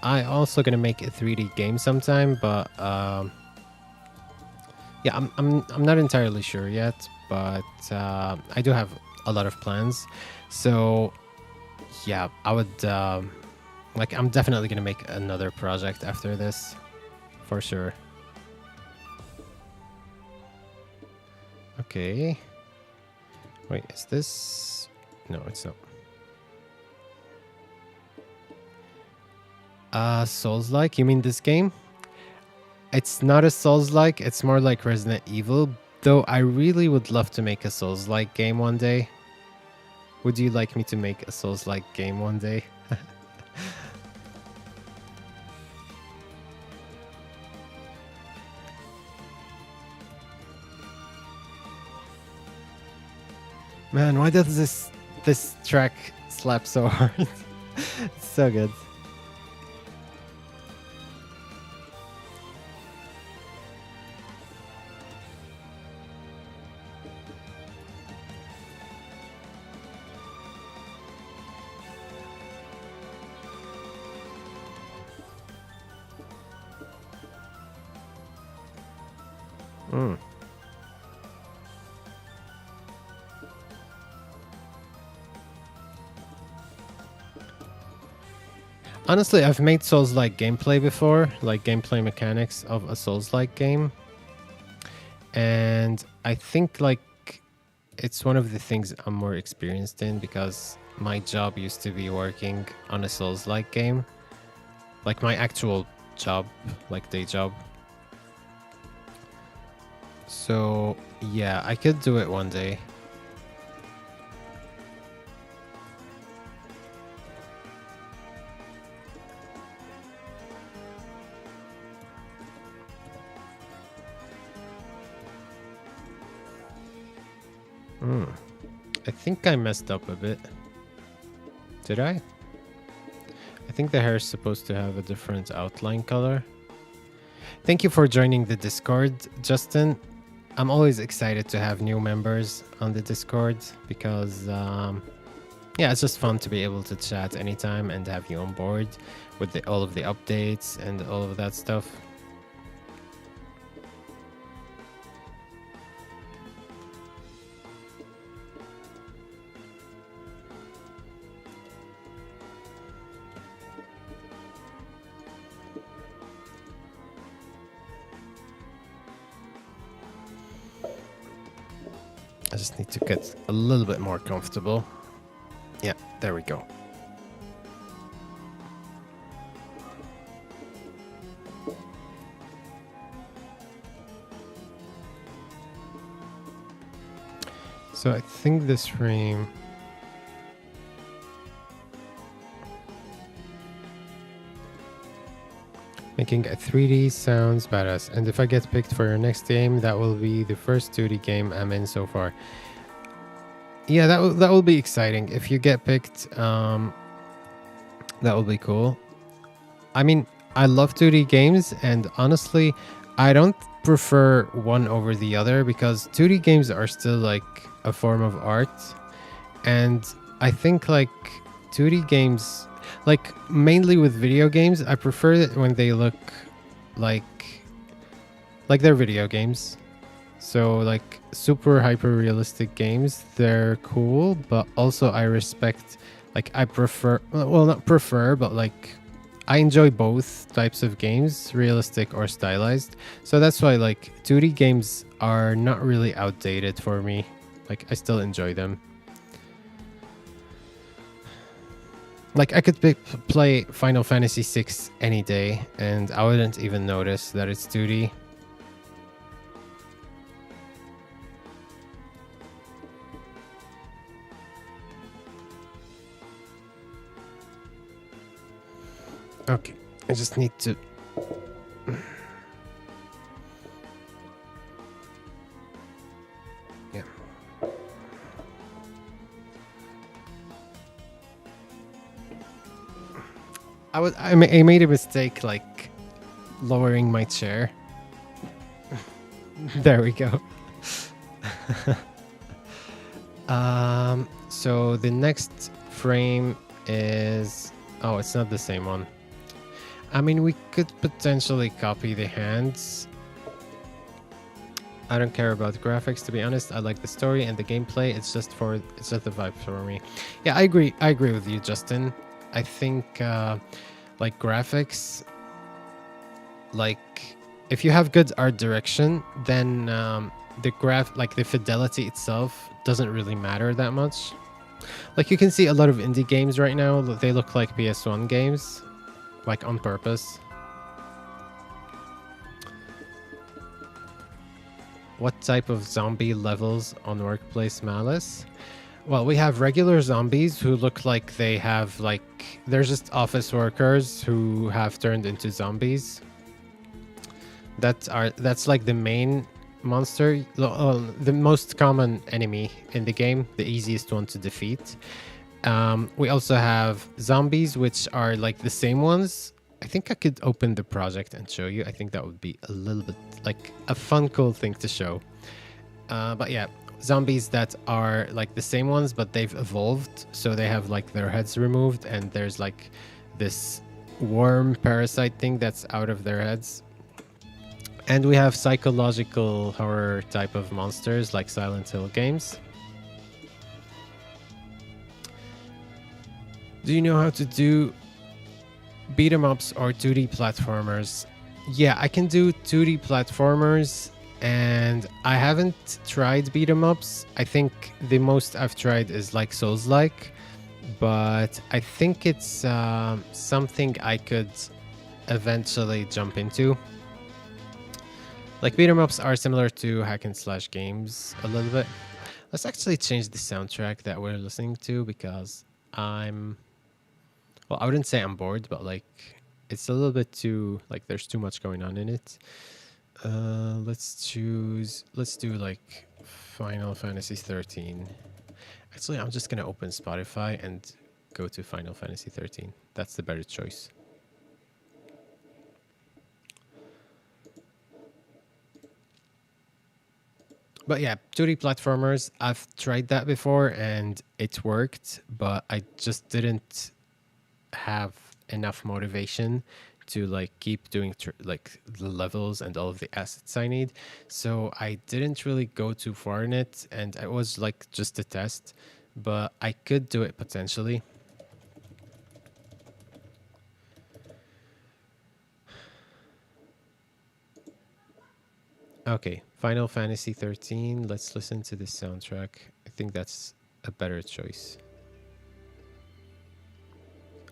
I also going to make a 3D game sometime, but yeah, I'm not entirely sure yet, but I do have a lot of plans. So yeah, I would like I'm definitely going to make another project after this for sure. Okay. Wait, is this? No, it's not. Souls-like? You mean this game? It's not a Souls-like, it's more like Resident Evil, though I really would love to make a Souls-like game one day. Would you like me to make a Souls-like game one day? Man, why does this track slap so hard? It's so good. Mm. Honestly, I've made Souls-like gameplay before, like gameplay mechanics of a Souls-like game. And I think like it's one of the things I'm more experienced in because my job used to be working on a Souls-like game. Like my actual job, like day job. So yeah, I could do it one day. I think I messed up a bit. Did I? I think the hair is supposed to have a different outline color. Thank you for joining the Discord, Justin. I'm always excited to have new members on the Discord because, yeah, it's just fun to be able to chat anytime and have you on board with all of the updates and all of that stuff. I just need to get a little bit more comfortable. Yeah, there we go. So I think this frame... Making a 3D sounds badass. And if I get picked for your next game, that will be the first 2D game I'm in so far. Yeah, that will be exciting. If you get picked, that will be cool. I mean, I love 2D games, and honestly, I don't prefer one over the other because 2D games are still like a form of art. And I think like 2D games... Like, mainly with video games, I prefer it when they look like they're video games. So, like, super hyper-realistic games, they're cool, but also I respect, like, I prefer... Well, not prefer, but, like, I enjoy both types of games, realistic or stylized. So that's why, like, 2D games are not really outdated for me. Like, I still enjoy them. Like, I could play Final Fantasy VI any day, and I wouldn't even notice that it's 2D. Okay, I just need to... Yeah. I made a mistake, like, lowering my chair. There we go. So the next frame is... Oh, it's not the same one. I mean, we could potentially copy the hands. I don't care about graphics, to be honest. I like the story and the gameplay. It's just the vibe for me. Yeah, I agree. I agree with you, Justin. I think like graphics, like if you have good art direction, then the fidelity itself doesn't really matter that much. Like you can see a lot of indie games right now, they look like PS1 games, like on purpose. What type of zombie levels on Workplace Malice? Well, we have regular zombies who look like they have they're just office workers who have turned into zombies. That's like the main monster, the most common enemy in the game, the easiest one to defeat. We also have zombies, which are like the same ones. I think I could open the project and show you. I think that would be a little bit like a fun, cool thing to show. But yeah, zombies that are like the same ones, but they've evolved. So they have like their heads removed, and there's like this worm parasite thing that's out of their heads. And we have psychological horror type of monsters like Silent Hill games. Do you know how to do beat 'em ups or 2D platformers? Yeah, I can do 2D platformers, and I haven't tried beat 'em ups. I think the most I've tried is like Souls-like, but I think it's something I could eventually jump into. Like beat 'em ups are similar to hack and slash games a little bit. Let's actually change the soundtrack that we're listening to, because well, I wouldn't say I'm bored, but like it's a little bit too, like there's too much going on in it. Let's do like Final Fantasy 13. Actually, I'm just gonna open Spotify and go to Final Fantasy 13. That's the better choice. But yeah, 2D platformers, I've tried that before and it worked, but I just didn't have enough motivation to like keep doing like the levels and all of the assets I need. So I didn't really go too far in it, and it was like just a test, but I could do it potentially. Okay, Final Fantasy 13. Let's listen to the soundtrack. I think that's a better choice.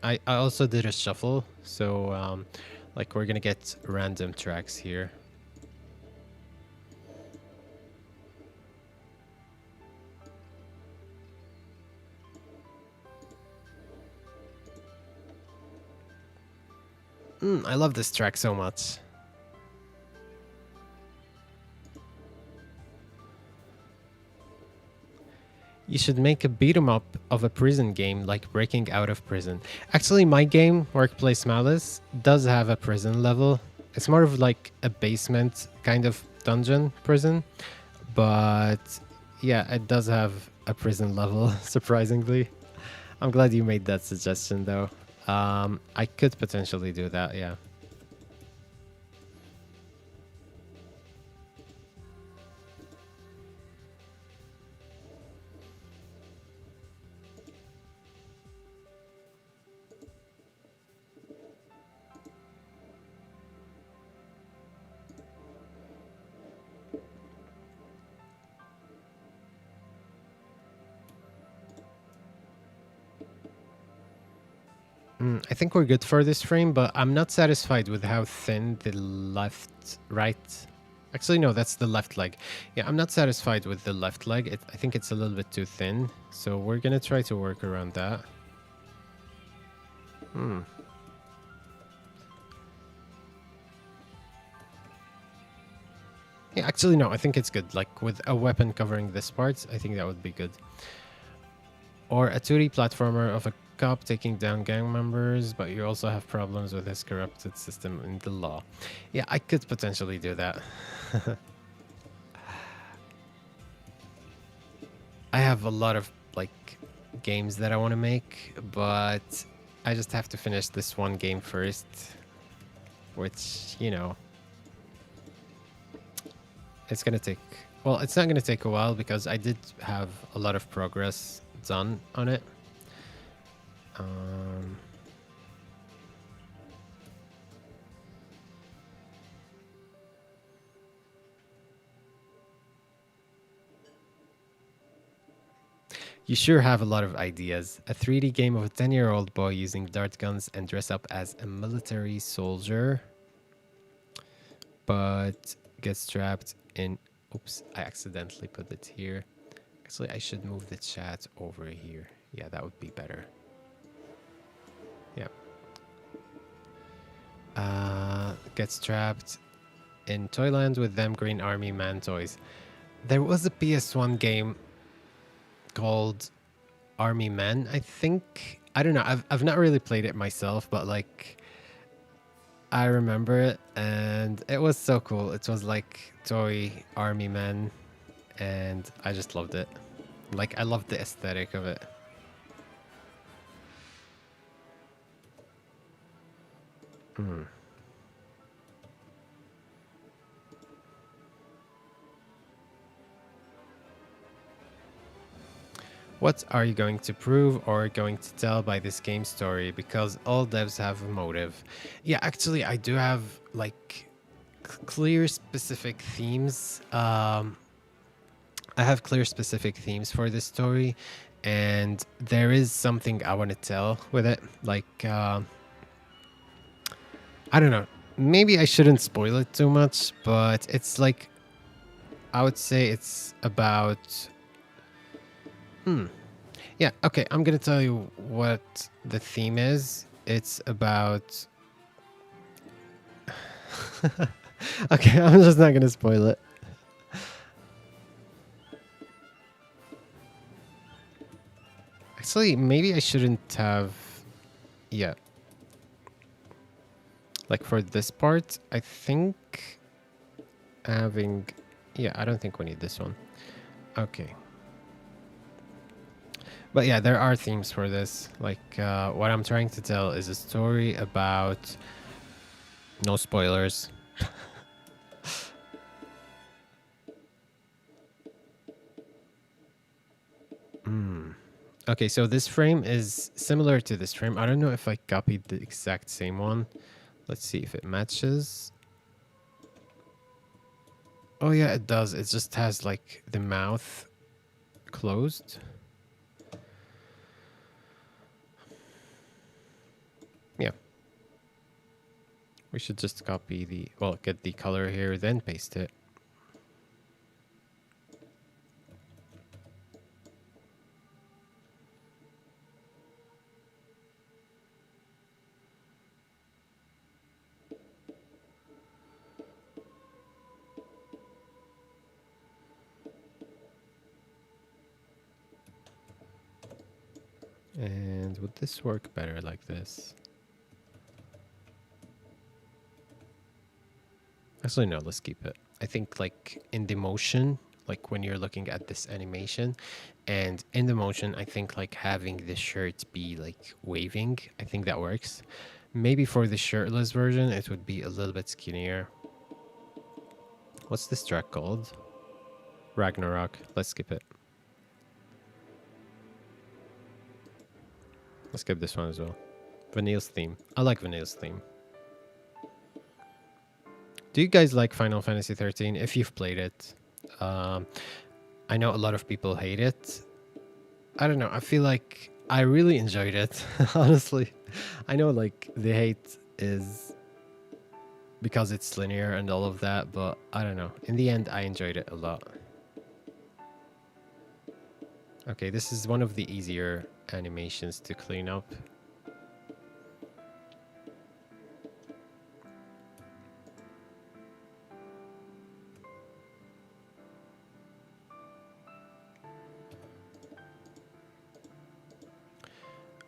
I also did a shuffle, so like we're gonna get random tracks here. I love this track so much. You should make a beat 'em up of a prison game, like Breaking Out of Prison. Actually, my game, Workplace Malice, does have a prison level. It's more of like a basement kind of dungeon prison. But yeah, it does have a prison level, surprisingly. I'm glad you made that suggestion, though. I could potentially do that, yeah. I think we're good for this frame, but I'm not satisfied with how thin the right... Actually, no, that's the left leg. Yeah, I'm not satisfied with the left leg. I think it's a little bit too thin, so we're going to try to work around that. Yeah, actually, no, I think it's good. Like, with a weapon covering this part, I think that would be good. Or a 2D platformer of a cop taking down gang members, but you also have problems with his corrupted system in the law. Yeah, I could potentially do that. I have a lot of like games that I want to make, but I just have to finish this one game first, which, you know, it's going to take, well, it's not going to take a while because I did have a lot of progress done on it. You sure have a lot of ideas. A 3D game of a 10-year-old boy using dart guns and dress up as a military soldier, but gets trapped in... Oops, I accidentally put it here. Actually, I should move the chat over here. Yeah, that would be better. Yeah. Gets trapped in Toyland with them Green Army Man toys. There was a PS1 game called Army Men, I think. I don't know. I've not really played it myself, but like I remember it and it was so cool. It was like toy army men and I just loved it. Like I loved the aesthetic of it. What are you going to prove or going to tell by this game story? Because all devs have a motive. Yeah, actually, I do have like clear specific themes. I have clear specific themes for this story, and there is something I want to tell with it. Like, I don't know. Maybe I shouldn't spoil it too much, but it's like, I would say it's about... Yeah, okay, I'm gonna tell you what the theme is. It's about... Okay, I'm just not gonna spoil it. Actually, maybe I shouldn't have... Yeah. Like for this part, I think having... Yeah, I don't think we need this one. Okay. But yeah, there are themes for this. Like, what I'm trying to tell is a story about... No spoilers. Okay, so this frame is similar to this frame. I don't know if I copied the exact same one. Let's see if it matches. Oh yeah, it does. It just has like the mouth closed. Yeah. We should just copy the, well, get the color here, then paste it. And would this work better like this? Actually, no, let's keep it. I think like in the motion, like when you're looking at this animation and in the motion, I think like having the shirt be like waving, I think that works. Maybe for the shirtless version, it would be a little bit skinnier. What's this track called? Ragnarok. Let's skip it. Let's skip this one as well. Vanille's theme. I like Vanille's theme. Do you guys like Final Fantasy 13 if you've played it? I know a lot of people hate it. I don't know. I feel like I really enjoyed it, honestly. I know like the hate is because it's linear and all of that, but I don't know. In the end, I enjoyed it a lot. Okay, this is one of the easier animations to clean up.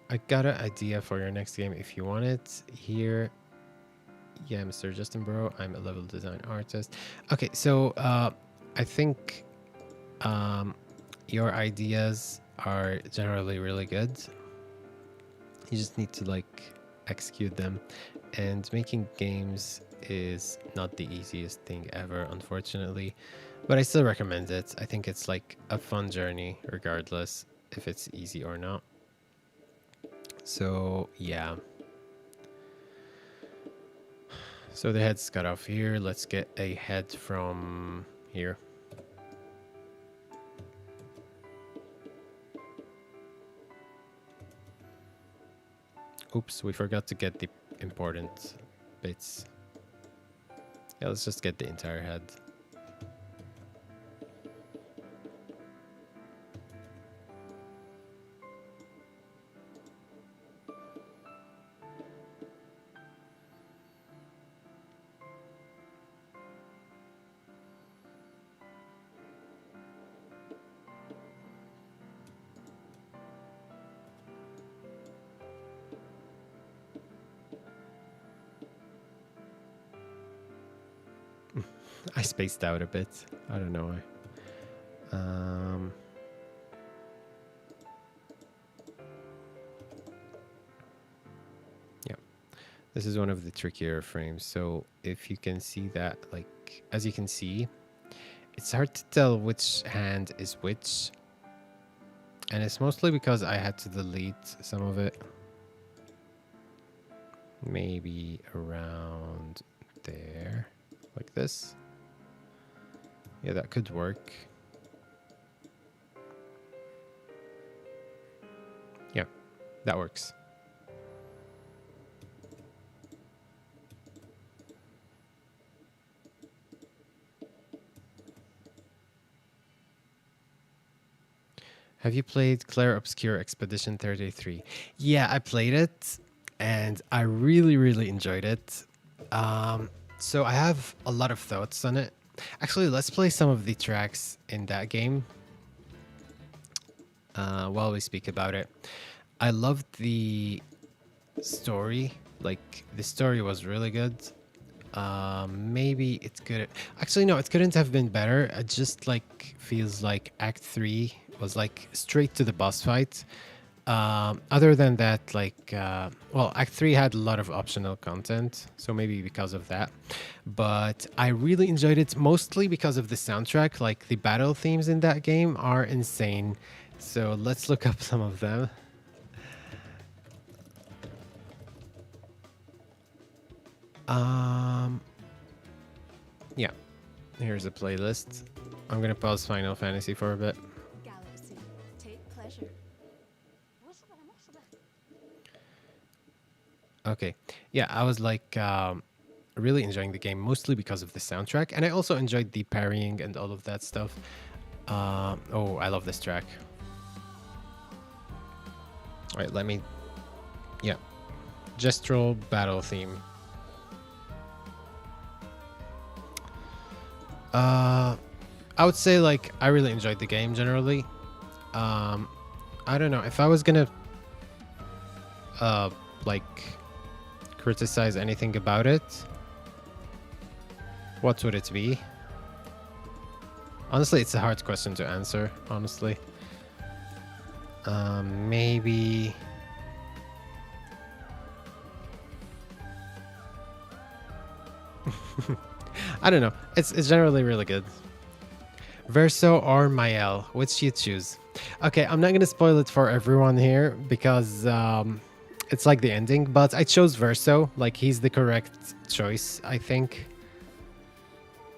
I got an idea for your next game if you want it. Here. Yeah, Mr. Justin Bro, I'm a level design artist. Okay, so I think your ideas are generally really good. You just need to like execute them. And making games is not the easiest thing ever, unfortunately. But I still recommend it. I think it's like a fun journey, regardless if it's easy or not. So, yeah. So the head's cut off here. Let's get a head from here. Oops, we forgot to get the important bits. Yeah, let's just get the entire head. I spaced out a bit. I don't know why. Yeah, this is one of the trickier frames. So if you can see that, like, as you can see, it's hard to tell which hand is which. And it's mostly because I had to delete some of it. Maybe around there, like this. Yeah, that could work. Yeah, that works. Have you played Claire Obscure Expedition 33? Yeah, I played it and I really, really enjoyed it. So I have a lot of thoughts on it. Actually, let's play some of the tracks in that game while we speak about it. I loved the story. Like, the story was really good. Maybe it could... Actually, no, it couldn't have been better. It just, like, feels like Act 3 was, like, straight to the boss fight. Other than that, like, well, Act 3 had a lot of optional content, so maybe because of that. But I really enjoyed it, mostly because of the soundtrack. Like, the battle themes in that game are insane. So let's look up some of them. Yeah, here's a playlist. I'm gonna pause Final Fantasy for a bit. Galaxy, take pleasure. Okay, yeah, I was like really enjoying the game, mostly because of the soundtrack, and I also enjoyed the parrying and all of that stuff. Oh, I love this track. All right, let me... Yeah, gestural battle theme. I would say, like, I really enjoyed the game generally. I don't know if I was gonna like criticize anything about it, what would it be? Honestly, it's a hard question to answer, honestly. Maybe... I don't know. It's generally really good. Verso or Mael, which you choose? Okay, I'm not gonna spoil it for everyone here because it's like the ending, but I chose Verso. Like, he's the correct choice, I think.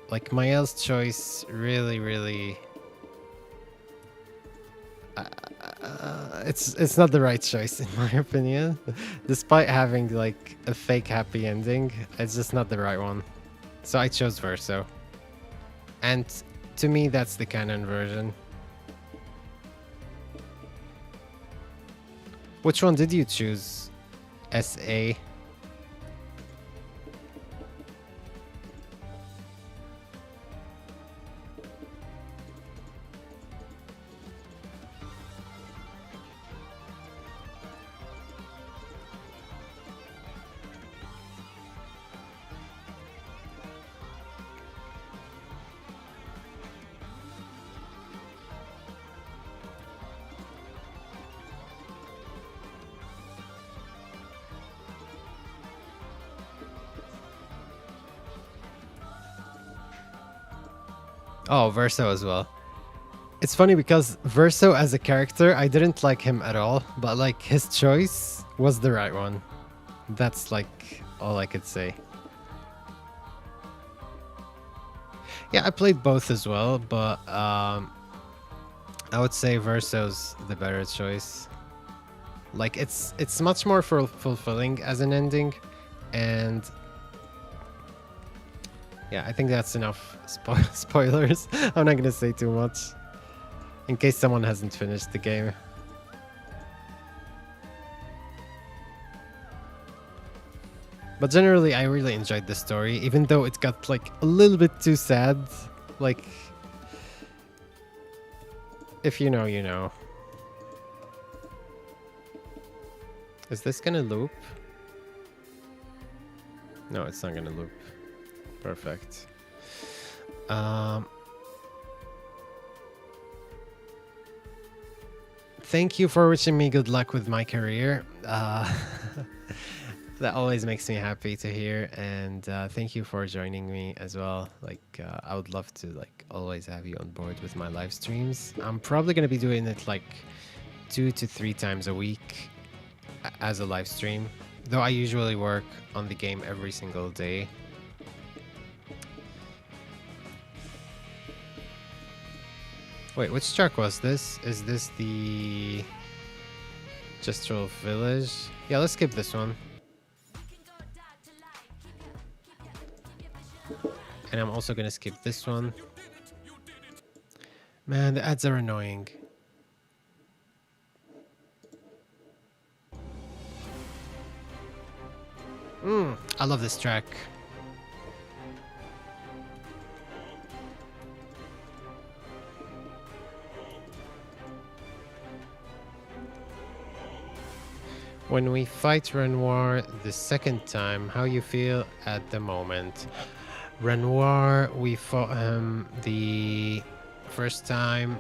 Like, Mael's choice really it's not the right choice in my opinion. Despite having like a fake happy ending, it's just not the right one. So I chose Verso. And to me, that's the canon version. Which one did you choose? SA? Oh, Verso as well. It's funny because Verso as a character, I didn't like him at all, but like his choice was the right one. That's like all I could say. Yeah, I played both as well, but I would say Verso's the better choice. Like it's much more fulfilling as an ending, and yeah, I think that's enough spoilers. I'm not gonna say too much in case someone hasn't finished the game. But generally, I really enjoyed the story, even though it got like a little bit too sad. Like, if you know, you know. Is this gonna loop? No, it's not gonna loop. Perfect. Thank you for wishing me good luck with my career. That always makes me happy to hear, and thank you for joining me as well. Like, I would love to like always have you on board with my live streams. I'm probably gonna be doing it like 2 to 3 times a week as a live stream, though I usually work on the game every single day. Wait, which track was this? Is this the Gestural Village? Yeah, let's skip this one. And I'm also gonna skip this one. Man, the ads are annoying. I love this track. When we fight Renoir the second time, how you feel at the moment? Renoir, we fought him the first time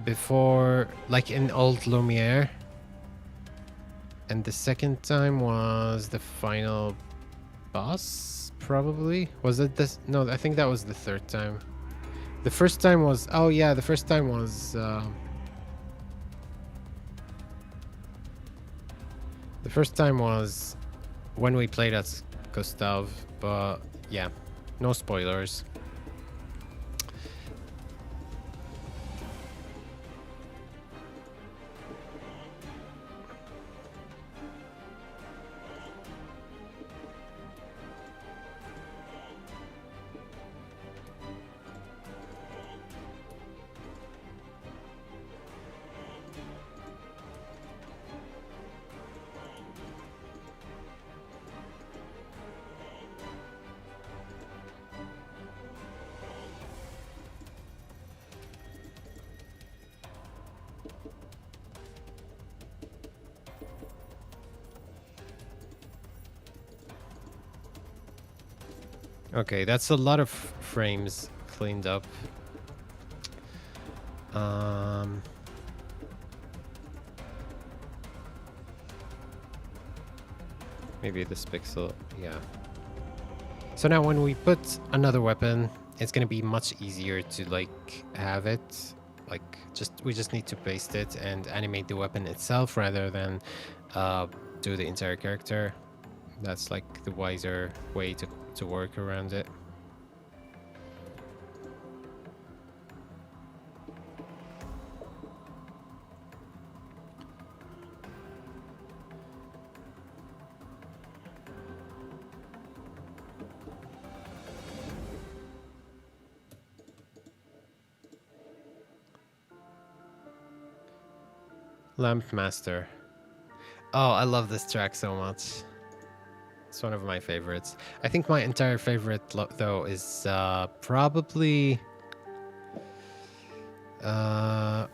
before, like in Old Lumiere. And the second time was the final boss, probably? Was it this? No, I think that was the third time. The first time was... Oh, yeah, the first time was... the first time was when we played as Gustav, but yeah, no spoilers. Okay, that's a lot of frames cleaned up. Maybe this pixel, yeah. So now when we put another weapon, it's gonna be much easier to like have it. Like we just need to paste it and animate the weapon itself rather than do the entire character. That's like the wiser way to work around it. Lamp Master. Oh, I love this track so much. It's one of my favorites. I think my entire favorite, though, is probably... well,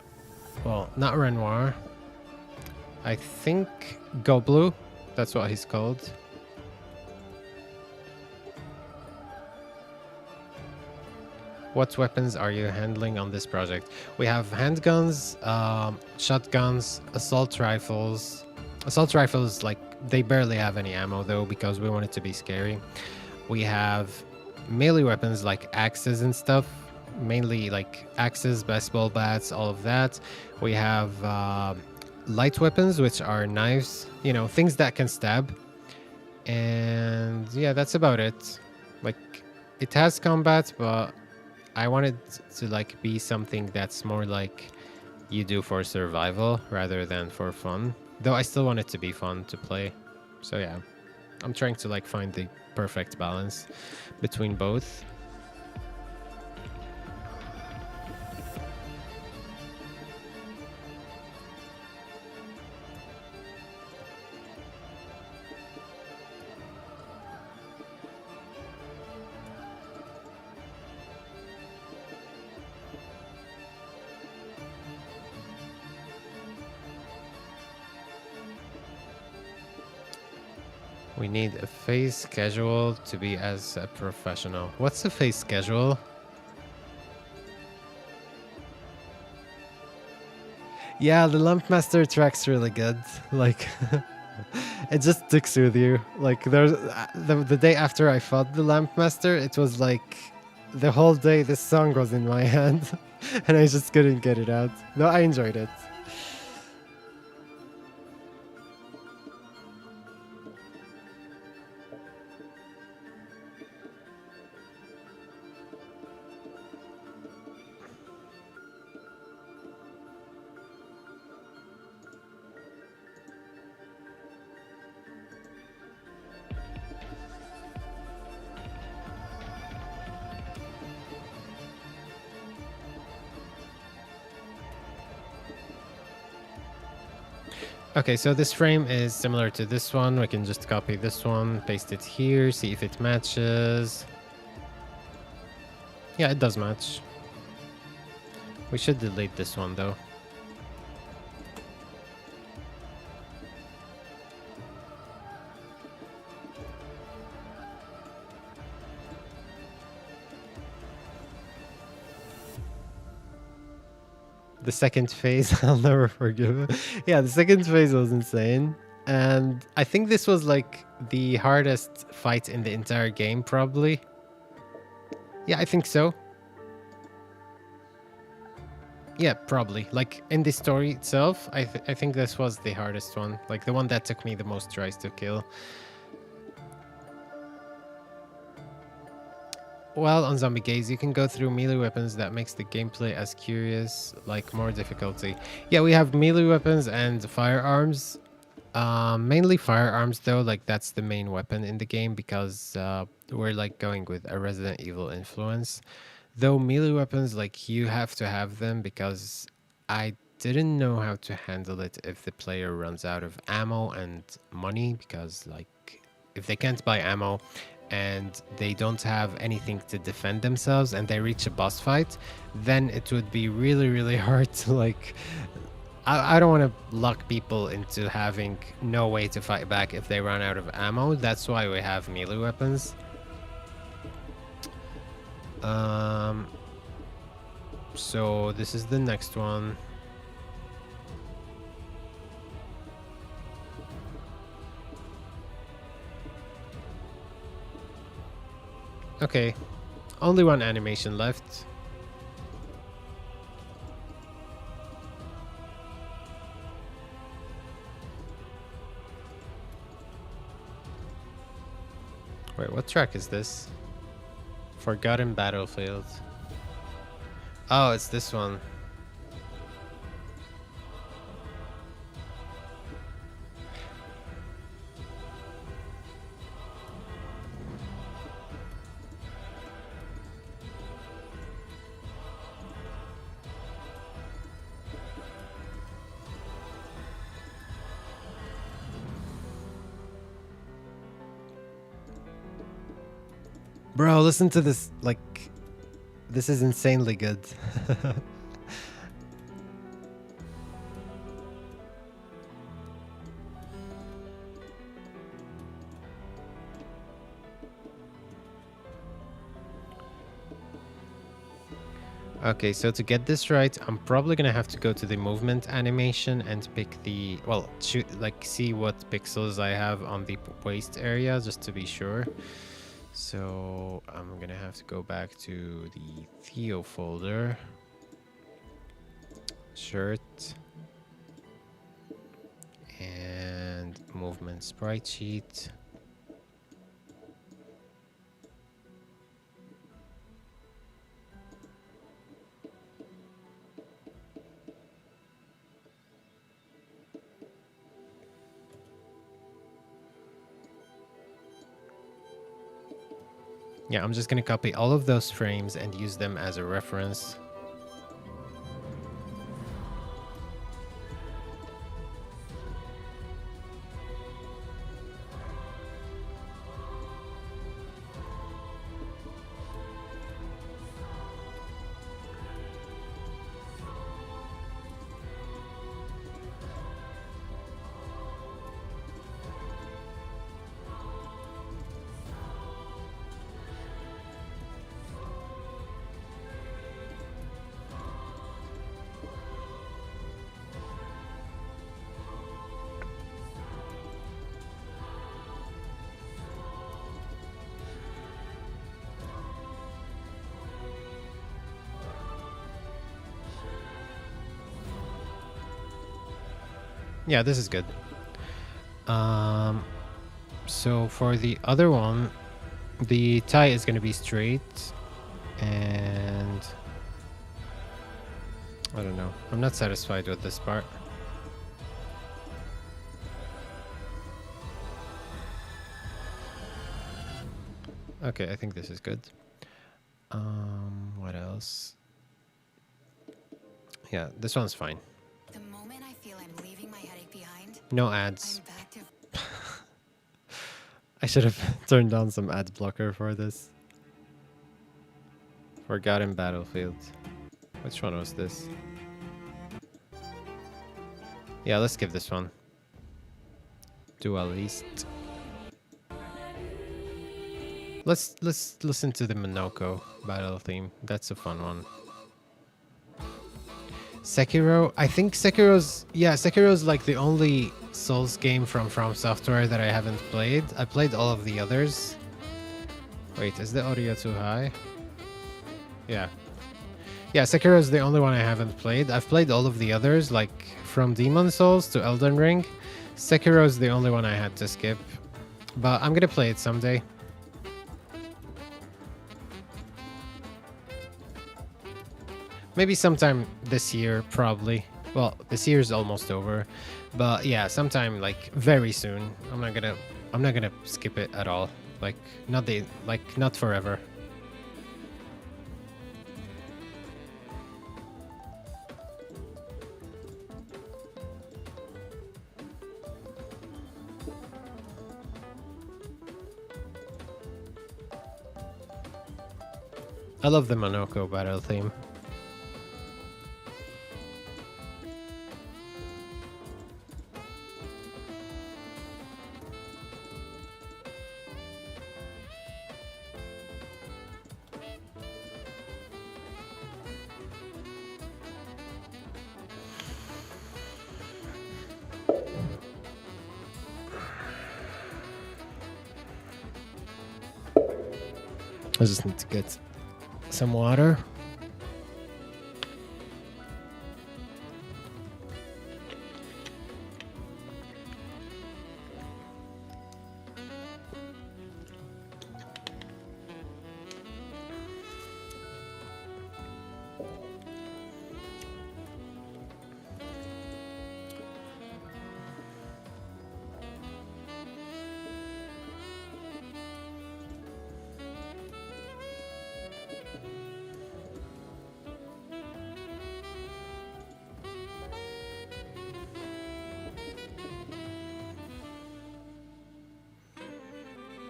not Renoir. I think Goblu. That's what he's called. What weapons are you handling on this project? We have handguns, shotguns, assault rifles. Assault rifles, like, they barely have any ammo, though, because we want it to be scary. We have melee weapons like axes and stuff. mainly like axes, baseball bats, all of that. We have light weapons, which are knives, you know, things that can stab. And yeah, that's about it. Like, it has combat, but I want it to like be something that's more like you do for survival rather than for fun. Though I still want it to be fun to play. So yeah, I'm trying to like find the perfect balance between both. We need a phase casual to be as a professional. What's a phase casual? Yeah, the Lampmaster track's really good. Like, it just sticks with you. Like, there's the day after I fought the Lampmaster, it was like the whole day this song was in my hand, and I just couldn't get it out. No, I enjoyed it. Okay, so this frame is similar to this one. We can just copy this one, paste it here, see if it matches. Yeah, it does match. We should delete this one though. The second phase, I'll never forgive it. Yeah, the second phase was insane. And I think this was like the hardest fight in the entire game, probably. Yeah, I think so. Yeah, probably. Like in the story itself, I think this was the hardest one. Like the one that took me the most tries to kill. Well, on Zombie Gaze, you can go through melee weapons that makes the gameplay as curious, like more difficulty. Yeah, we have melee weapons and firearms. Mainly firearms though, like that's the main weapon in the game because we're like going with a Resident Evil influence. Though melee weapons, like you have to have them because I didn't know how to handle it if the player runs out of ammo and money because like if they can't buy ammo and they don't have anything to defend themselves and they reach a boss fight, then it would be really, really hard to like I don't want to lock people into having no way to fight back if they run out of ammo. That's why we have melee weapons. So this is the next one. Okay, only one animation left. Wait, what track is this? Forgotten Battlefield. Oh, it's this one. Bro, listen to this. Like, this is insanely good. Okay, so to get this right, I'm probably gonna have to go to the movement animation and pick the, well, shoot, like see what pixels I have on the waist area just to be sure. So I'm gonna have to go back to the Theo folder. Shirt. And movement sprite sheet. Yeah, I'm just gonna copy all of those frames and use them as a reference. Yeah, this is good. So for the other one, the tie is going to be straight, and I don't know. I'm not satisfied with this part. Okay, I think this is good. What else? Yeah, this one's fine. The moment I feel I'm leaving my headache behind, No ads. I'm back to I should have turned on some ad blocker for this. Forgotten Battlefield. Which one was this? Yeah, let's give this one. Dualist. Let's listen to the Monoko battle theme. That's a fun one. Sekiro. I think Sekiro's like the only Souls game from Software that I haven't played. I played all of the others. Wait, is the audio too high? Yeah. Yeah, Sekiro's the only one I haven't played. I've played all of the others, like from Demon Souls to Elden Ring. Sekiro's the only one I had to skip. But I'm gonna play it someday. Maybe sometime this year, probably. Well, this year's almost over. But yeah, sometime like very soon. I'm not gonna skip it at all. Like not forever. I love the Monoko battle theme. I just need to get some water.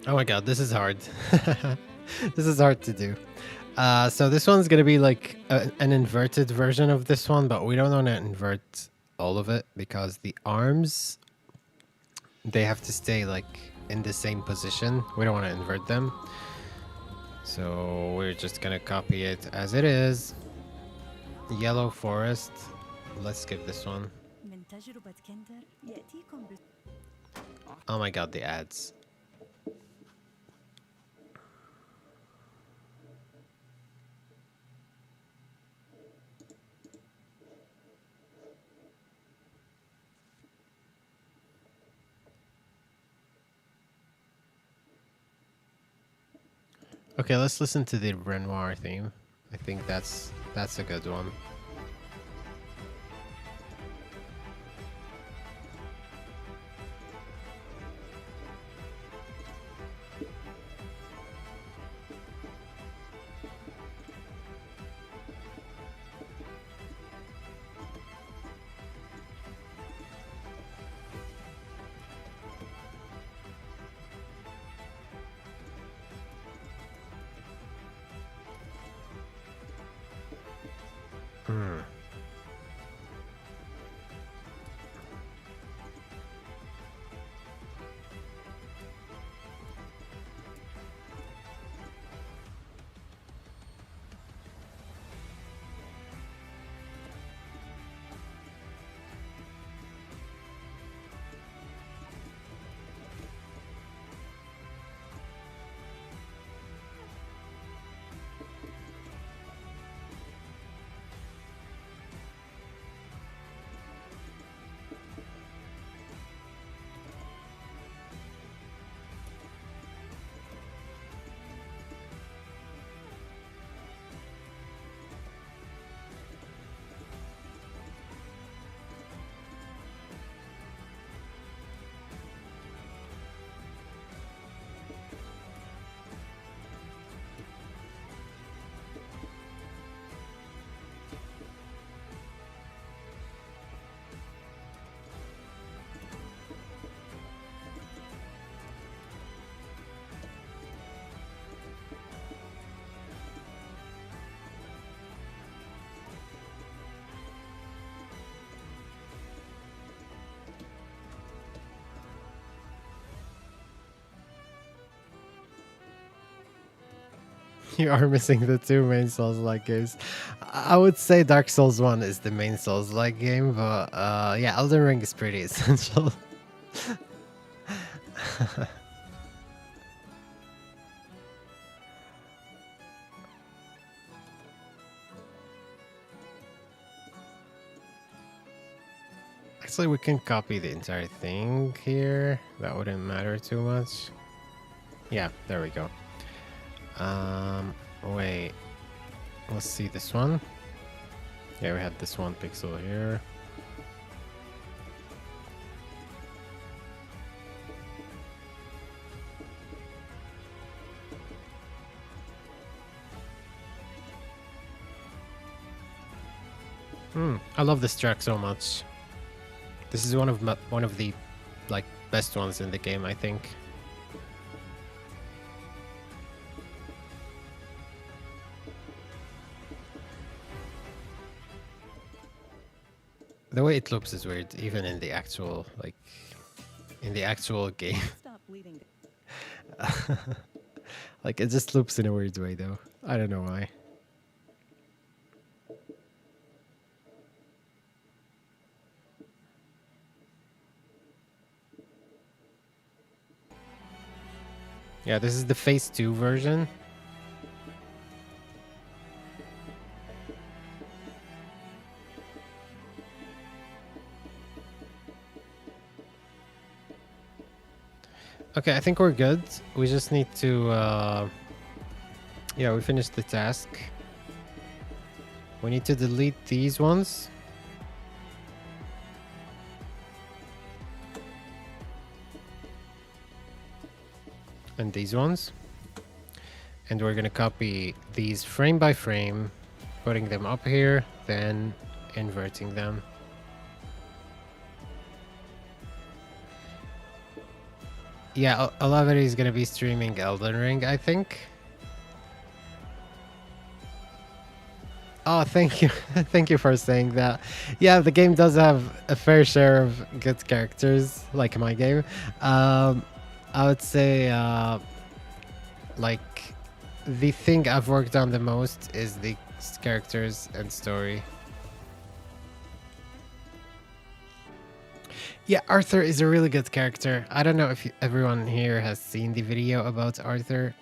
Oh my god, this is hard. This is hard to do. So this one's gonna be like an inverted version of this one, but we don't want to invert all of it because the arms, they have to stay like in the same position. We don't want to invert them. So we're just gonna copy it as it is. Yellow forest. Let's give this one. من تجربة كندر Oh my god, the ads. Okay, let's listen to the Renoir theme. I think that's a good one. Hmm. You are missing the two main Souls-like games. I would say Dark Souls 1 is the main Souls-like game, but yeah, Elden Ring is pretty essential. Actually, we can copy the entire thing here. That wouldn't matter too much. Yeah, there we go. Wait. Let's see this one. Yeah, we have this one pixel here. I love this track so much. This is one of the like best ones in the game, I think. The way it loops is weird, even in the actual game. Stop bleeding. Like it just loops in a weird way though. I don't know why. Yeah, this is the phase 2 version. Okay, I think we're good. We just need to yeah, we finished the task. We need to delete these ones. And these ones. And we're gonna copy these frame by frame, putting them up here, then inverting them. Yeah, a lot of it is gonna be streaming Elden Ring, I think. Oh, thank you. Thank you for saying that. Yeah, the game does have a fair share of good characters, like my game. I would say, like, the thing I've worked on the most is the characters and story. Yeah, Arthur is a really good character. I don't know if everyone here has seen the video about Arthur,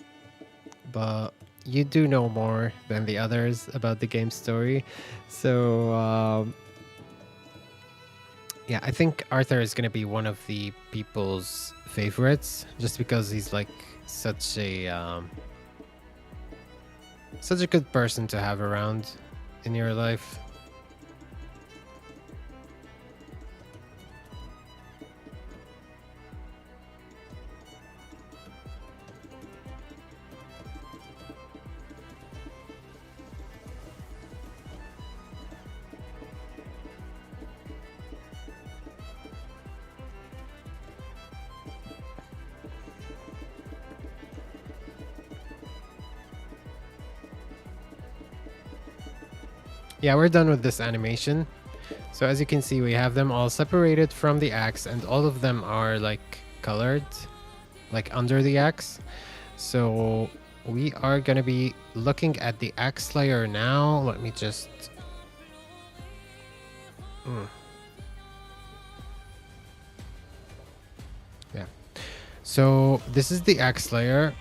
but you do know more than the others about the game story. So, yeah, I think Arthur is going to be one of the people's favorites just because he's like such a Such a good person to have around in your life. Yeah, we're done with this animation. So as you can see, we have them all separated from the axe, and all of them are like colored, like under the axe. So we are gonna be looking at the axe layer now. Let me just... Yeah. So this is the axe layer.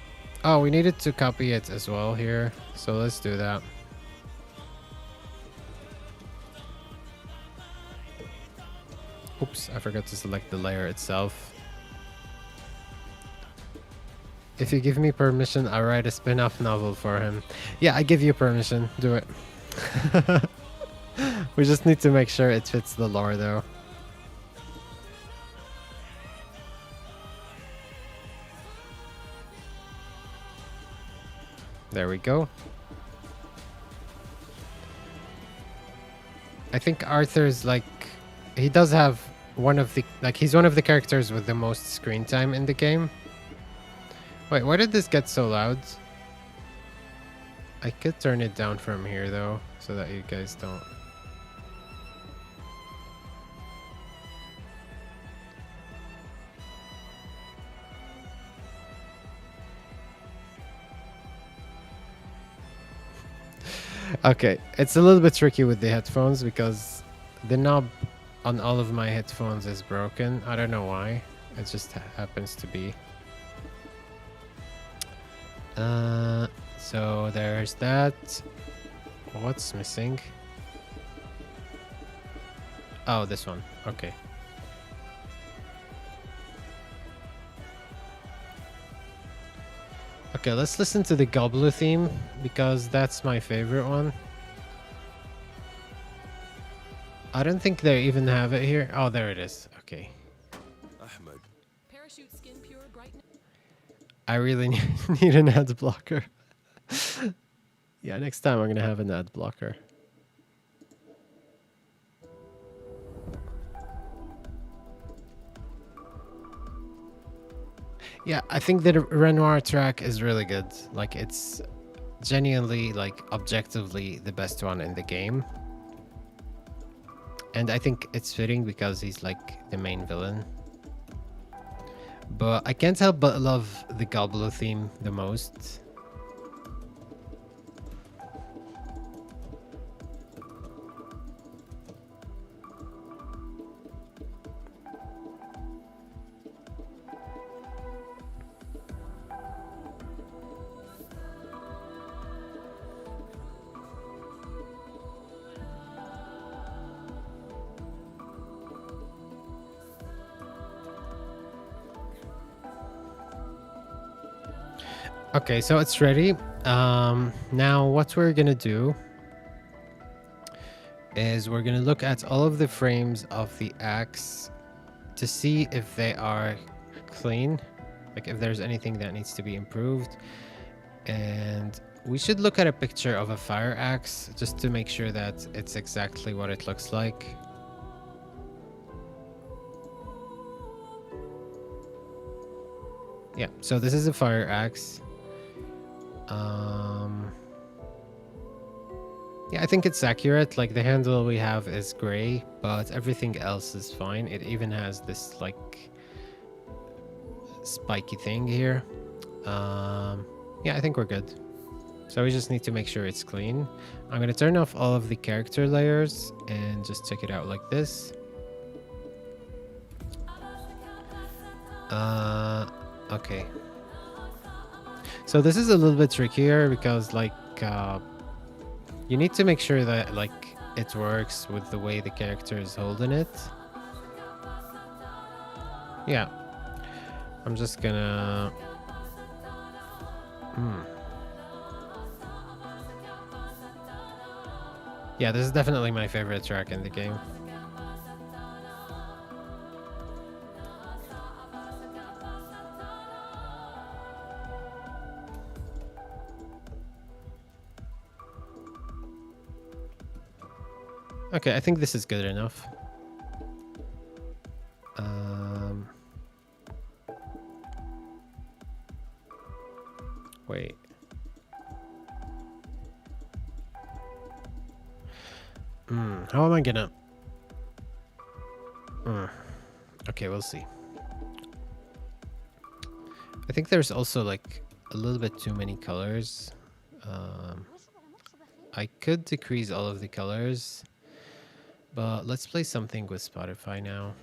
Oh, we needed to copy it as well here. So let's do that. Oops, I forgot to select the layer itself. If you give me permission, I'll write a spin-off novel for him. Yeah, I give you permission. Do it. We just need to make sure it fits the lore, though. There we go. I think Arthur's like... He does have one of the... Like, he's one of the characters with the most screen time in the game. Wait, why did this get so loud? I could turn it down from here, though, so that you guys don't... Okay, it's a little bit tricky with the headphones because the knob on all of my headphones is broken. I don't know why. It just happens to be. So there's that. What's missing? Oh, this one. Okay. Okay, let's listen to the Gobbler theme because that's my favorite one. I don't think they even have it here. Oh, there it is. Okay. Parachute skin pure brightness. I really need an ad blocker. Yeah, next time I'm gonna have an ad blocker. Yeah, I think the Renoir track is really good. Like, it's genuinely, like, objectively the best one in the game. And I think it's fitting because he's, like, the main villain. But I can't help but love the Gobbler theme the most. Okay, so it's ready. Now what we're gonna do is we're gonna look at all of the frames of the axe to see if they are clean, like if there's anything that needs to be improved. And we should look at a picture of a fire axe just to make sure that it's exactly what it looks like. Yeah, so this is a fire axe. Yeah, I think it's accurate. Like, the handle we have is gray, but everything else is fine. It even has this, like, spiky thing here. Yeah, I think we're good. So we just need to make sure it's clean. I'm going to turn off all of the character layers and just check it out like this. Okay. So this is a little bit trickier because, like, you need to make sure that, like, it works with the way the character is holding it. Yeah. I'm just gonna... Yeah, this is definitely my favorite track in the game. Okay, I think this is good enough. Wait. How am I gonna... Okay, we'll see. I think there's also like a little bit too many colors. I could decrease all of the colors, but let's play something with Spotify now.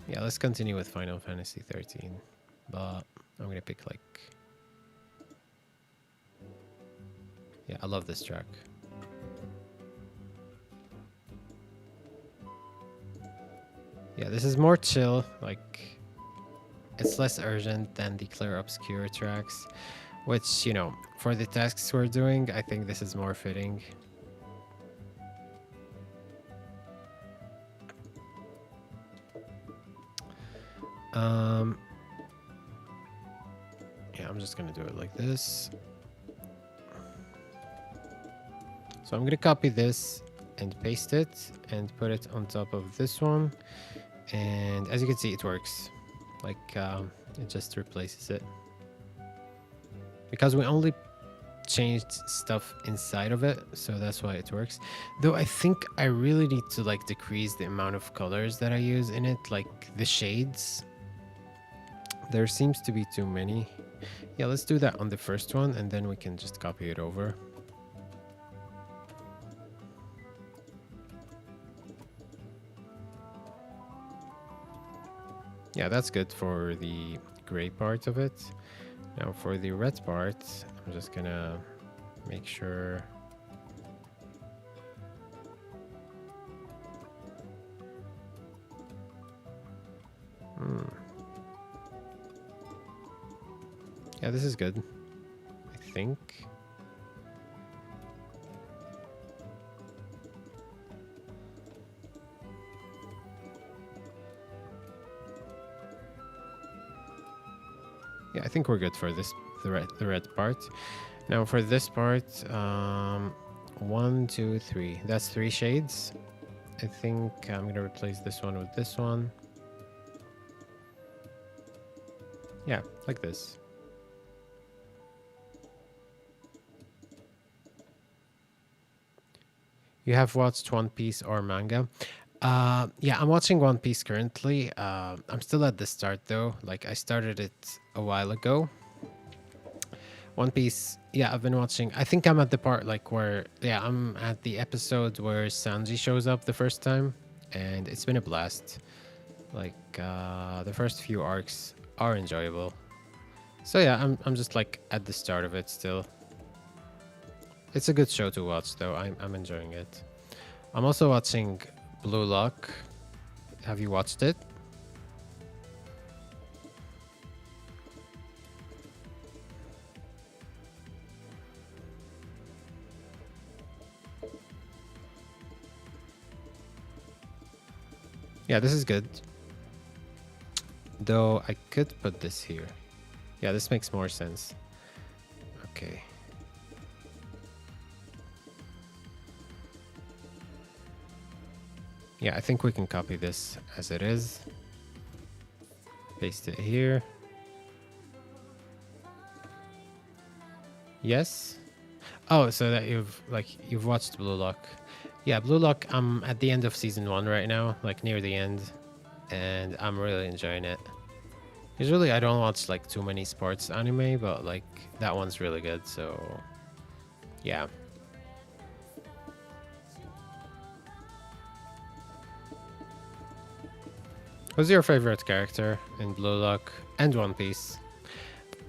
Yeah, let's continue with Final Fantasy 13, but I'm gonna pick like... Yeah, I love this track. Yeah, this is more chill, like it's less urgent than the Clear Obscure tracks, which, you know, for the tasks we're doing, I think this is more fitting. Yeah, I'm just gonna do it like this. So I'm gonna copy this and paste it and put it on top of this one. And as you can see, it works. Like, it just replaces it. Because we only changed stuff inside of it, so that's why it works. Though I think I really need to like decrease the amount of colors that I use in it, like the shades. There seems to be too many. Yeah, let's do that on the first one, and then we can just copy it over. Yeah, that's good for the gray part of it. Now for the red part, I'm just gonna make sure... Yeah, this is good, I think. Yeah, I think we're good for this, the red part. Now for this part, 1, 2, 3. That's 3 shades. I think I'm gonna replace this one with this one. Yeah, like this. You have watched One Piece or manga? Yeah, I'm watching One Piece currently. I'm still at the start though. Like I started it a while ago. One Piece, yeah, I've been watching. I think I'm at the part like where, yeah, I'm at the episode where Sanji shows up the first time, and it's been a blast. Like the first few arcs are enjoyable. So yeah, I'm just like at the start of it still. It's a good show to watch though. I'm enjoying it. I'm also watching Blue Lock. Have you watched it? Yeah, this is good. Though I could put this here. Yeah, this makes more sense. Okay. Yeah, I think we can copy this as it is. Paste it here. Yes. Oh, so that you've watched Blue Lock. Yeah, Blue Lock, I'm at the end of season 1 right now, like near the end, and I'm really enjoying it. Usually I don't watch like too many sports anime, but like that one's really good, so yeah. Who's your favorite character in Blue Lock and One Piece?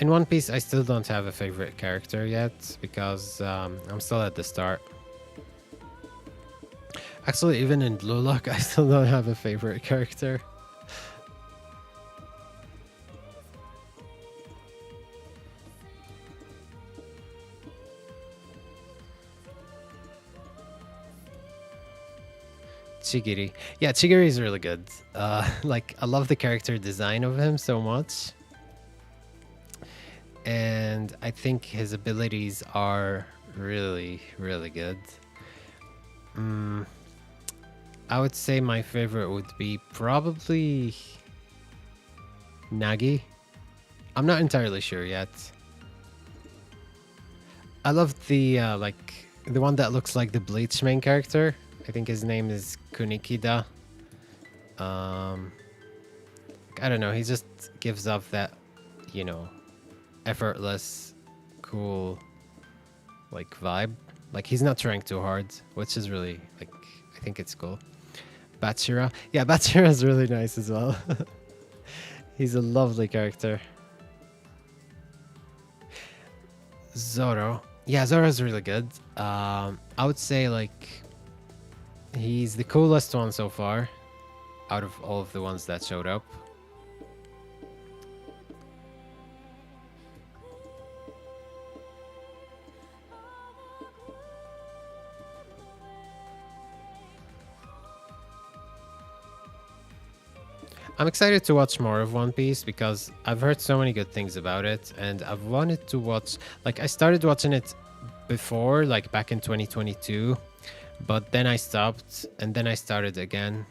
In One Piece, I still don't have a favorite character yet because I'm still at the start. Actually, even in Blue Lock, I still don't have a favorite character. Chigiri. Yeah, Chigiri is really good. Like, I love the character design of him so much. And I think his abilities are really, really good. I would say my favorite would be probably Nagi. I'm not entirely sure yet. I love the like the one that looks like the Bleach main character. I think his name is Kunikida. Um, I don't know. He just gives off that, you know, effortless, cool, like vibe. Like he's not trying too hard, which is really like I think it's cool. Bachira, yeah, Bachira is really nice as well. He's a lovely character. Zoro, yeah, Zoro's really good. I would say like he's the coolest one so far out of all of the ones that showed up. I'm excited to watch more of One Piece because I've heard so many good things about it, and I've wanted to watch. Like, I started watching it before, like back in 2022, but then I stopped, and then I started again.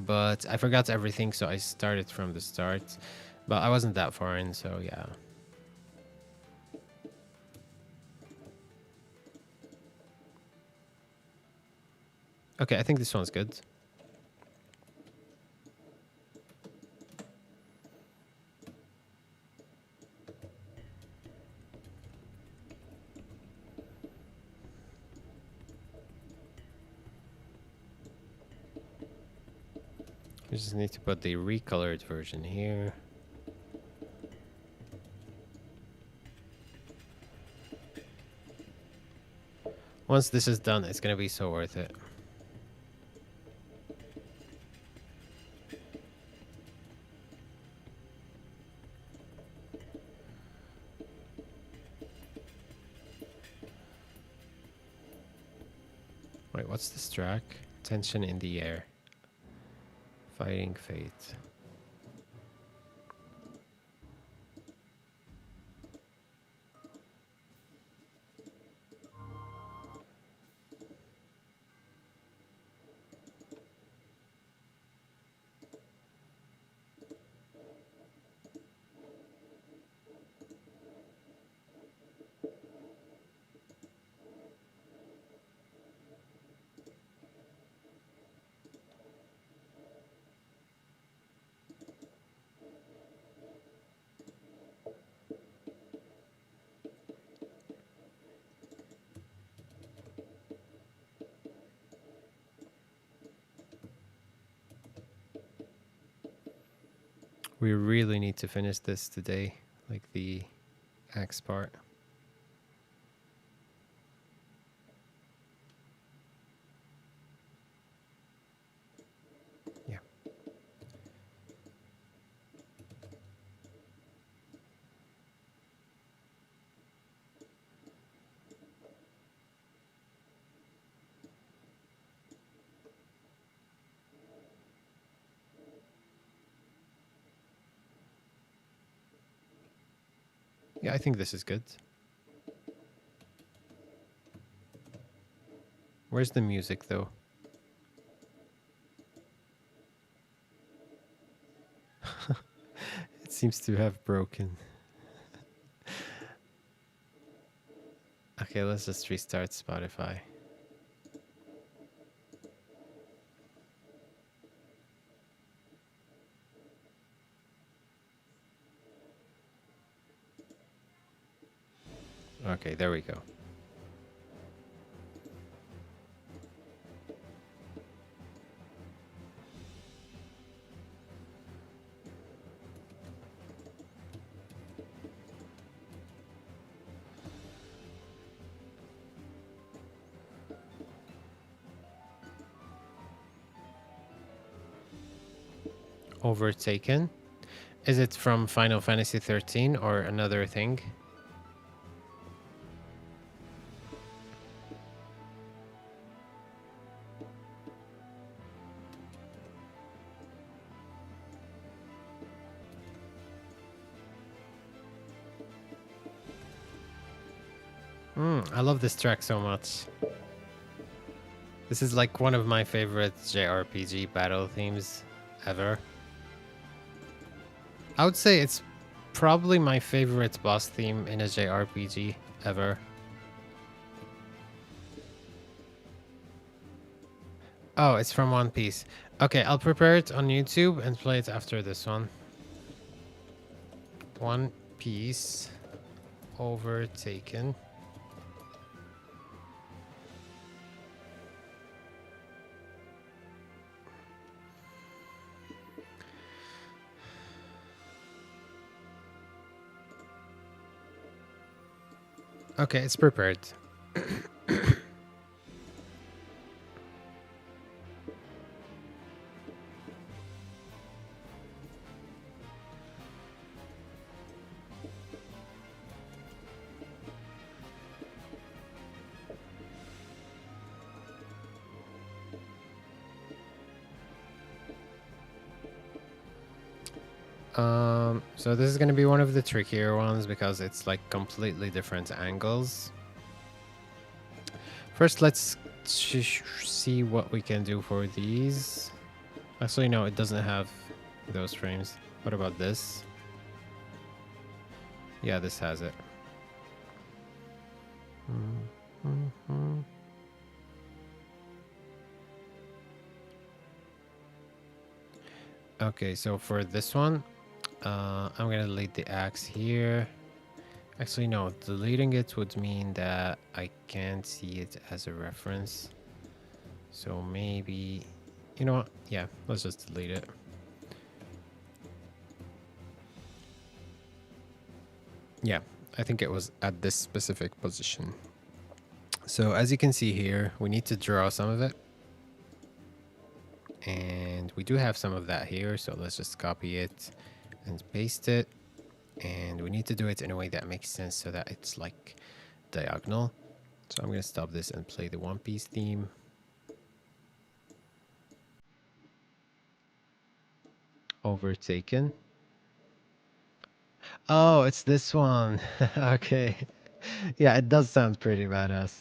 But I forgot everything, so I started from the start. But I wasn't that far in, so yeah. Okay, I think this one's good. We just need to put the recolored version here. Once this is done, it's gonna be so worth it. Wait, what's this track? Tension in the air. Fighting fate. We really need to finish this today, like the axe part. Yeah. Yeah, I think this is good. Where's the music though? It seems to have broken. Okay, let's just restart Spotify. Okay, there we go. Overtaken? Is it from Final Fantasy 13 or another thing? I love this track so much. This is like one of my favorite JRPG battle themes ever. I would say it's probably my favorite boss theme in a JRPG ever. Oh, it's from One Piece. Okay, I'll prepare it on YouTube and play it after this one. One Piece overtaken. Okay, it's prepared. So this is going to be one of the trickier ones because it's like completely different angles. First, let's see what we can do for these. Actually, no, it doesn't have those frames. What about this? Yeah, this has it. Okay, so for this one, I'm gonna delete the axe here. Actually, no, deleting it would mean that I can't see it as a reference. So maybe, you know what? Yeah, let's just delete it. Yeah, I think it was at this specific position. So as you can see here, we need to draw some of it. And we do have some of that here, so let's just copy it and paste it. And we need to do it in a way that makes sense so that it's like diagonal. So I'm going to stop this and play the One Piece theme. Overtaken. Oh, it's this one. Okay. Yeah, it does sound pretty badass.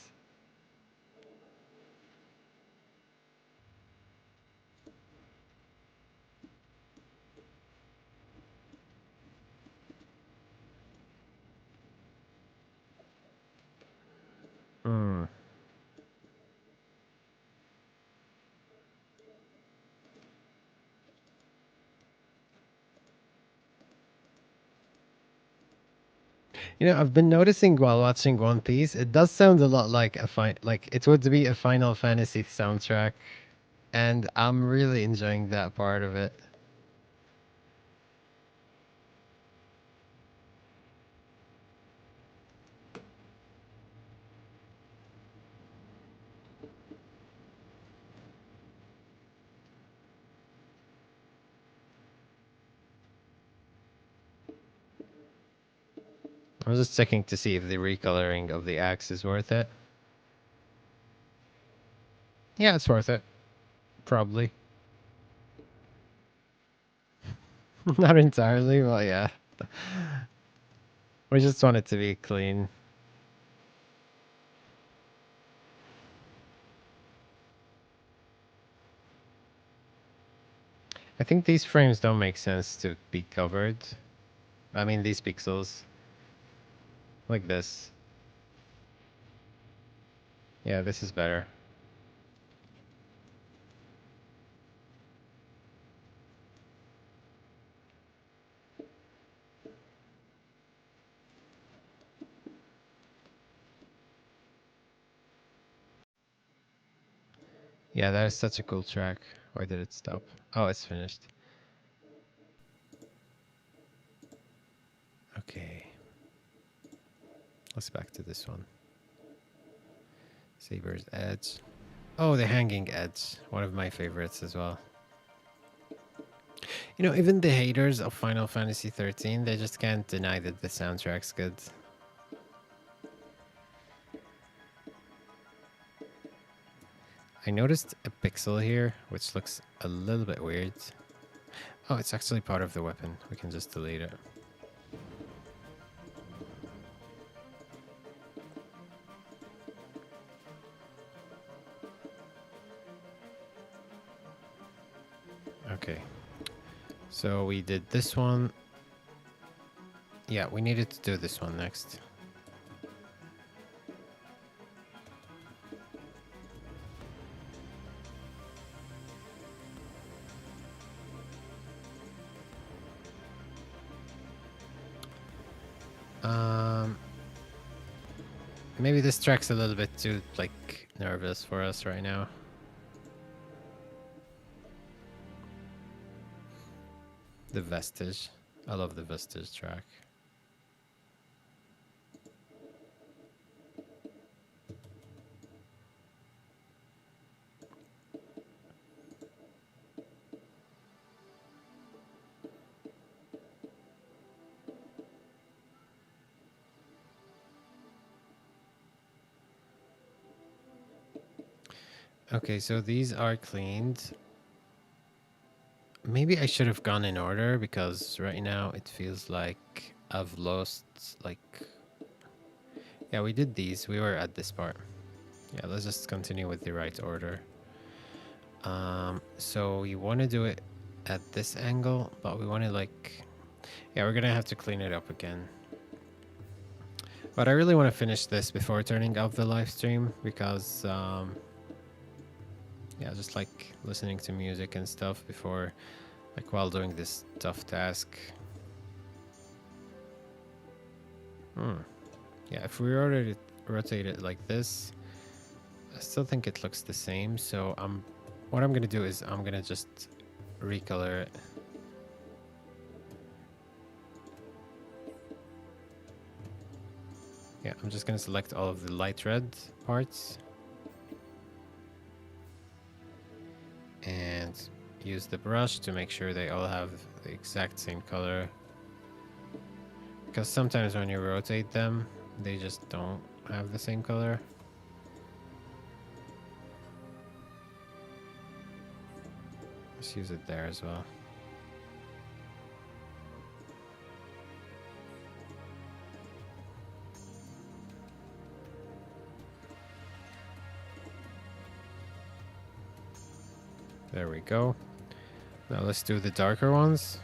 Hmm. You know, I've been noticing while watching One Piece, it does sound a lot like like it would be a Final Fantasy soundtrack, and I'm really enjoying that part of it. I was just checking to see if the recoloring of the axe is worth it. Yeah, it's worth it. Probably. Not entirely, but yeah. We just want it to be clean. I think these frames don't make sense to be covered. I mean, these pixels. Like this. Yeah, this is better. Yeah, that is such a cool track. Why did it stop? Oh, it's finished. Okay. Let's back to this one. Saber's Edge. Oh, the Hanging Edge. One of my favorites as well. You know, even the haters of Final Fantasy 13, they just can't deny that the soundtrack's good. I noticed a pixel here, which looks a little bit weird. Oh, it's actually part of the weapon. We can just delete it. So we did this one. Yeah, we needed to do this one next. Maybe this track's a little bit too, like, nervous for us right now. The Vestige. I love the Vestige track. Okay, so these are cleaned. Maybe I should have gone in order because right now it feels like I've lost, like... Yeah, we did these. We were at this part. Yeah, let's just continue with the right order. So you want to do it at this angle, but we want to, like... Yeah, we're gonna have to clean it up again. But I really want to finish this before turning off the live stream because... yeah, just like listening to music and stuff before, like, while doing this tough task. Yeah, if we rotate it like this, I still think it looks the same. So what I'm gonna do is I'm gonna just recolor it. Yeah, I'm just gonna select all of the light red parts and use the brush to make sure they all have the exact same color. Because sometimes when you rotate them, they just don't have the same color. Let's use it there as well. There we go. Now let's do the darker ones.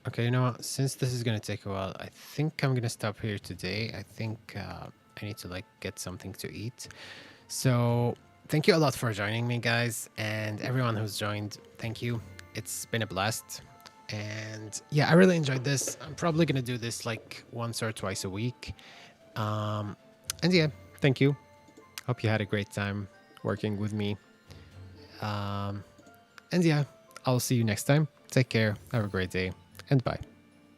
Okay, you know what? Since this is gonna take a while, I think I'm gonna stop here today. I think I need to, like, get something to eat. So thank you a lot for joining me, guys, and everyone who's joined. Thank you. It's been a blast, and yeah, I really enjoyed this. I'm probably gonna do this like once or twice a week. And yeah, thank you. Hope you had a great time working with me. And yeah, I'll see you next time. Take care. Have a great day. And bye.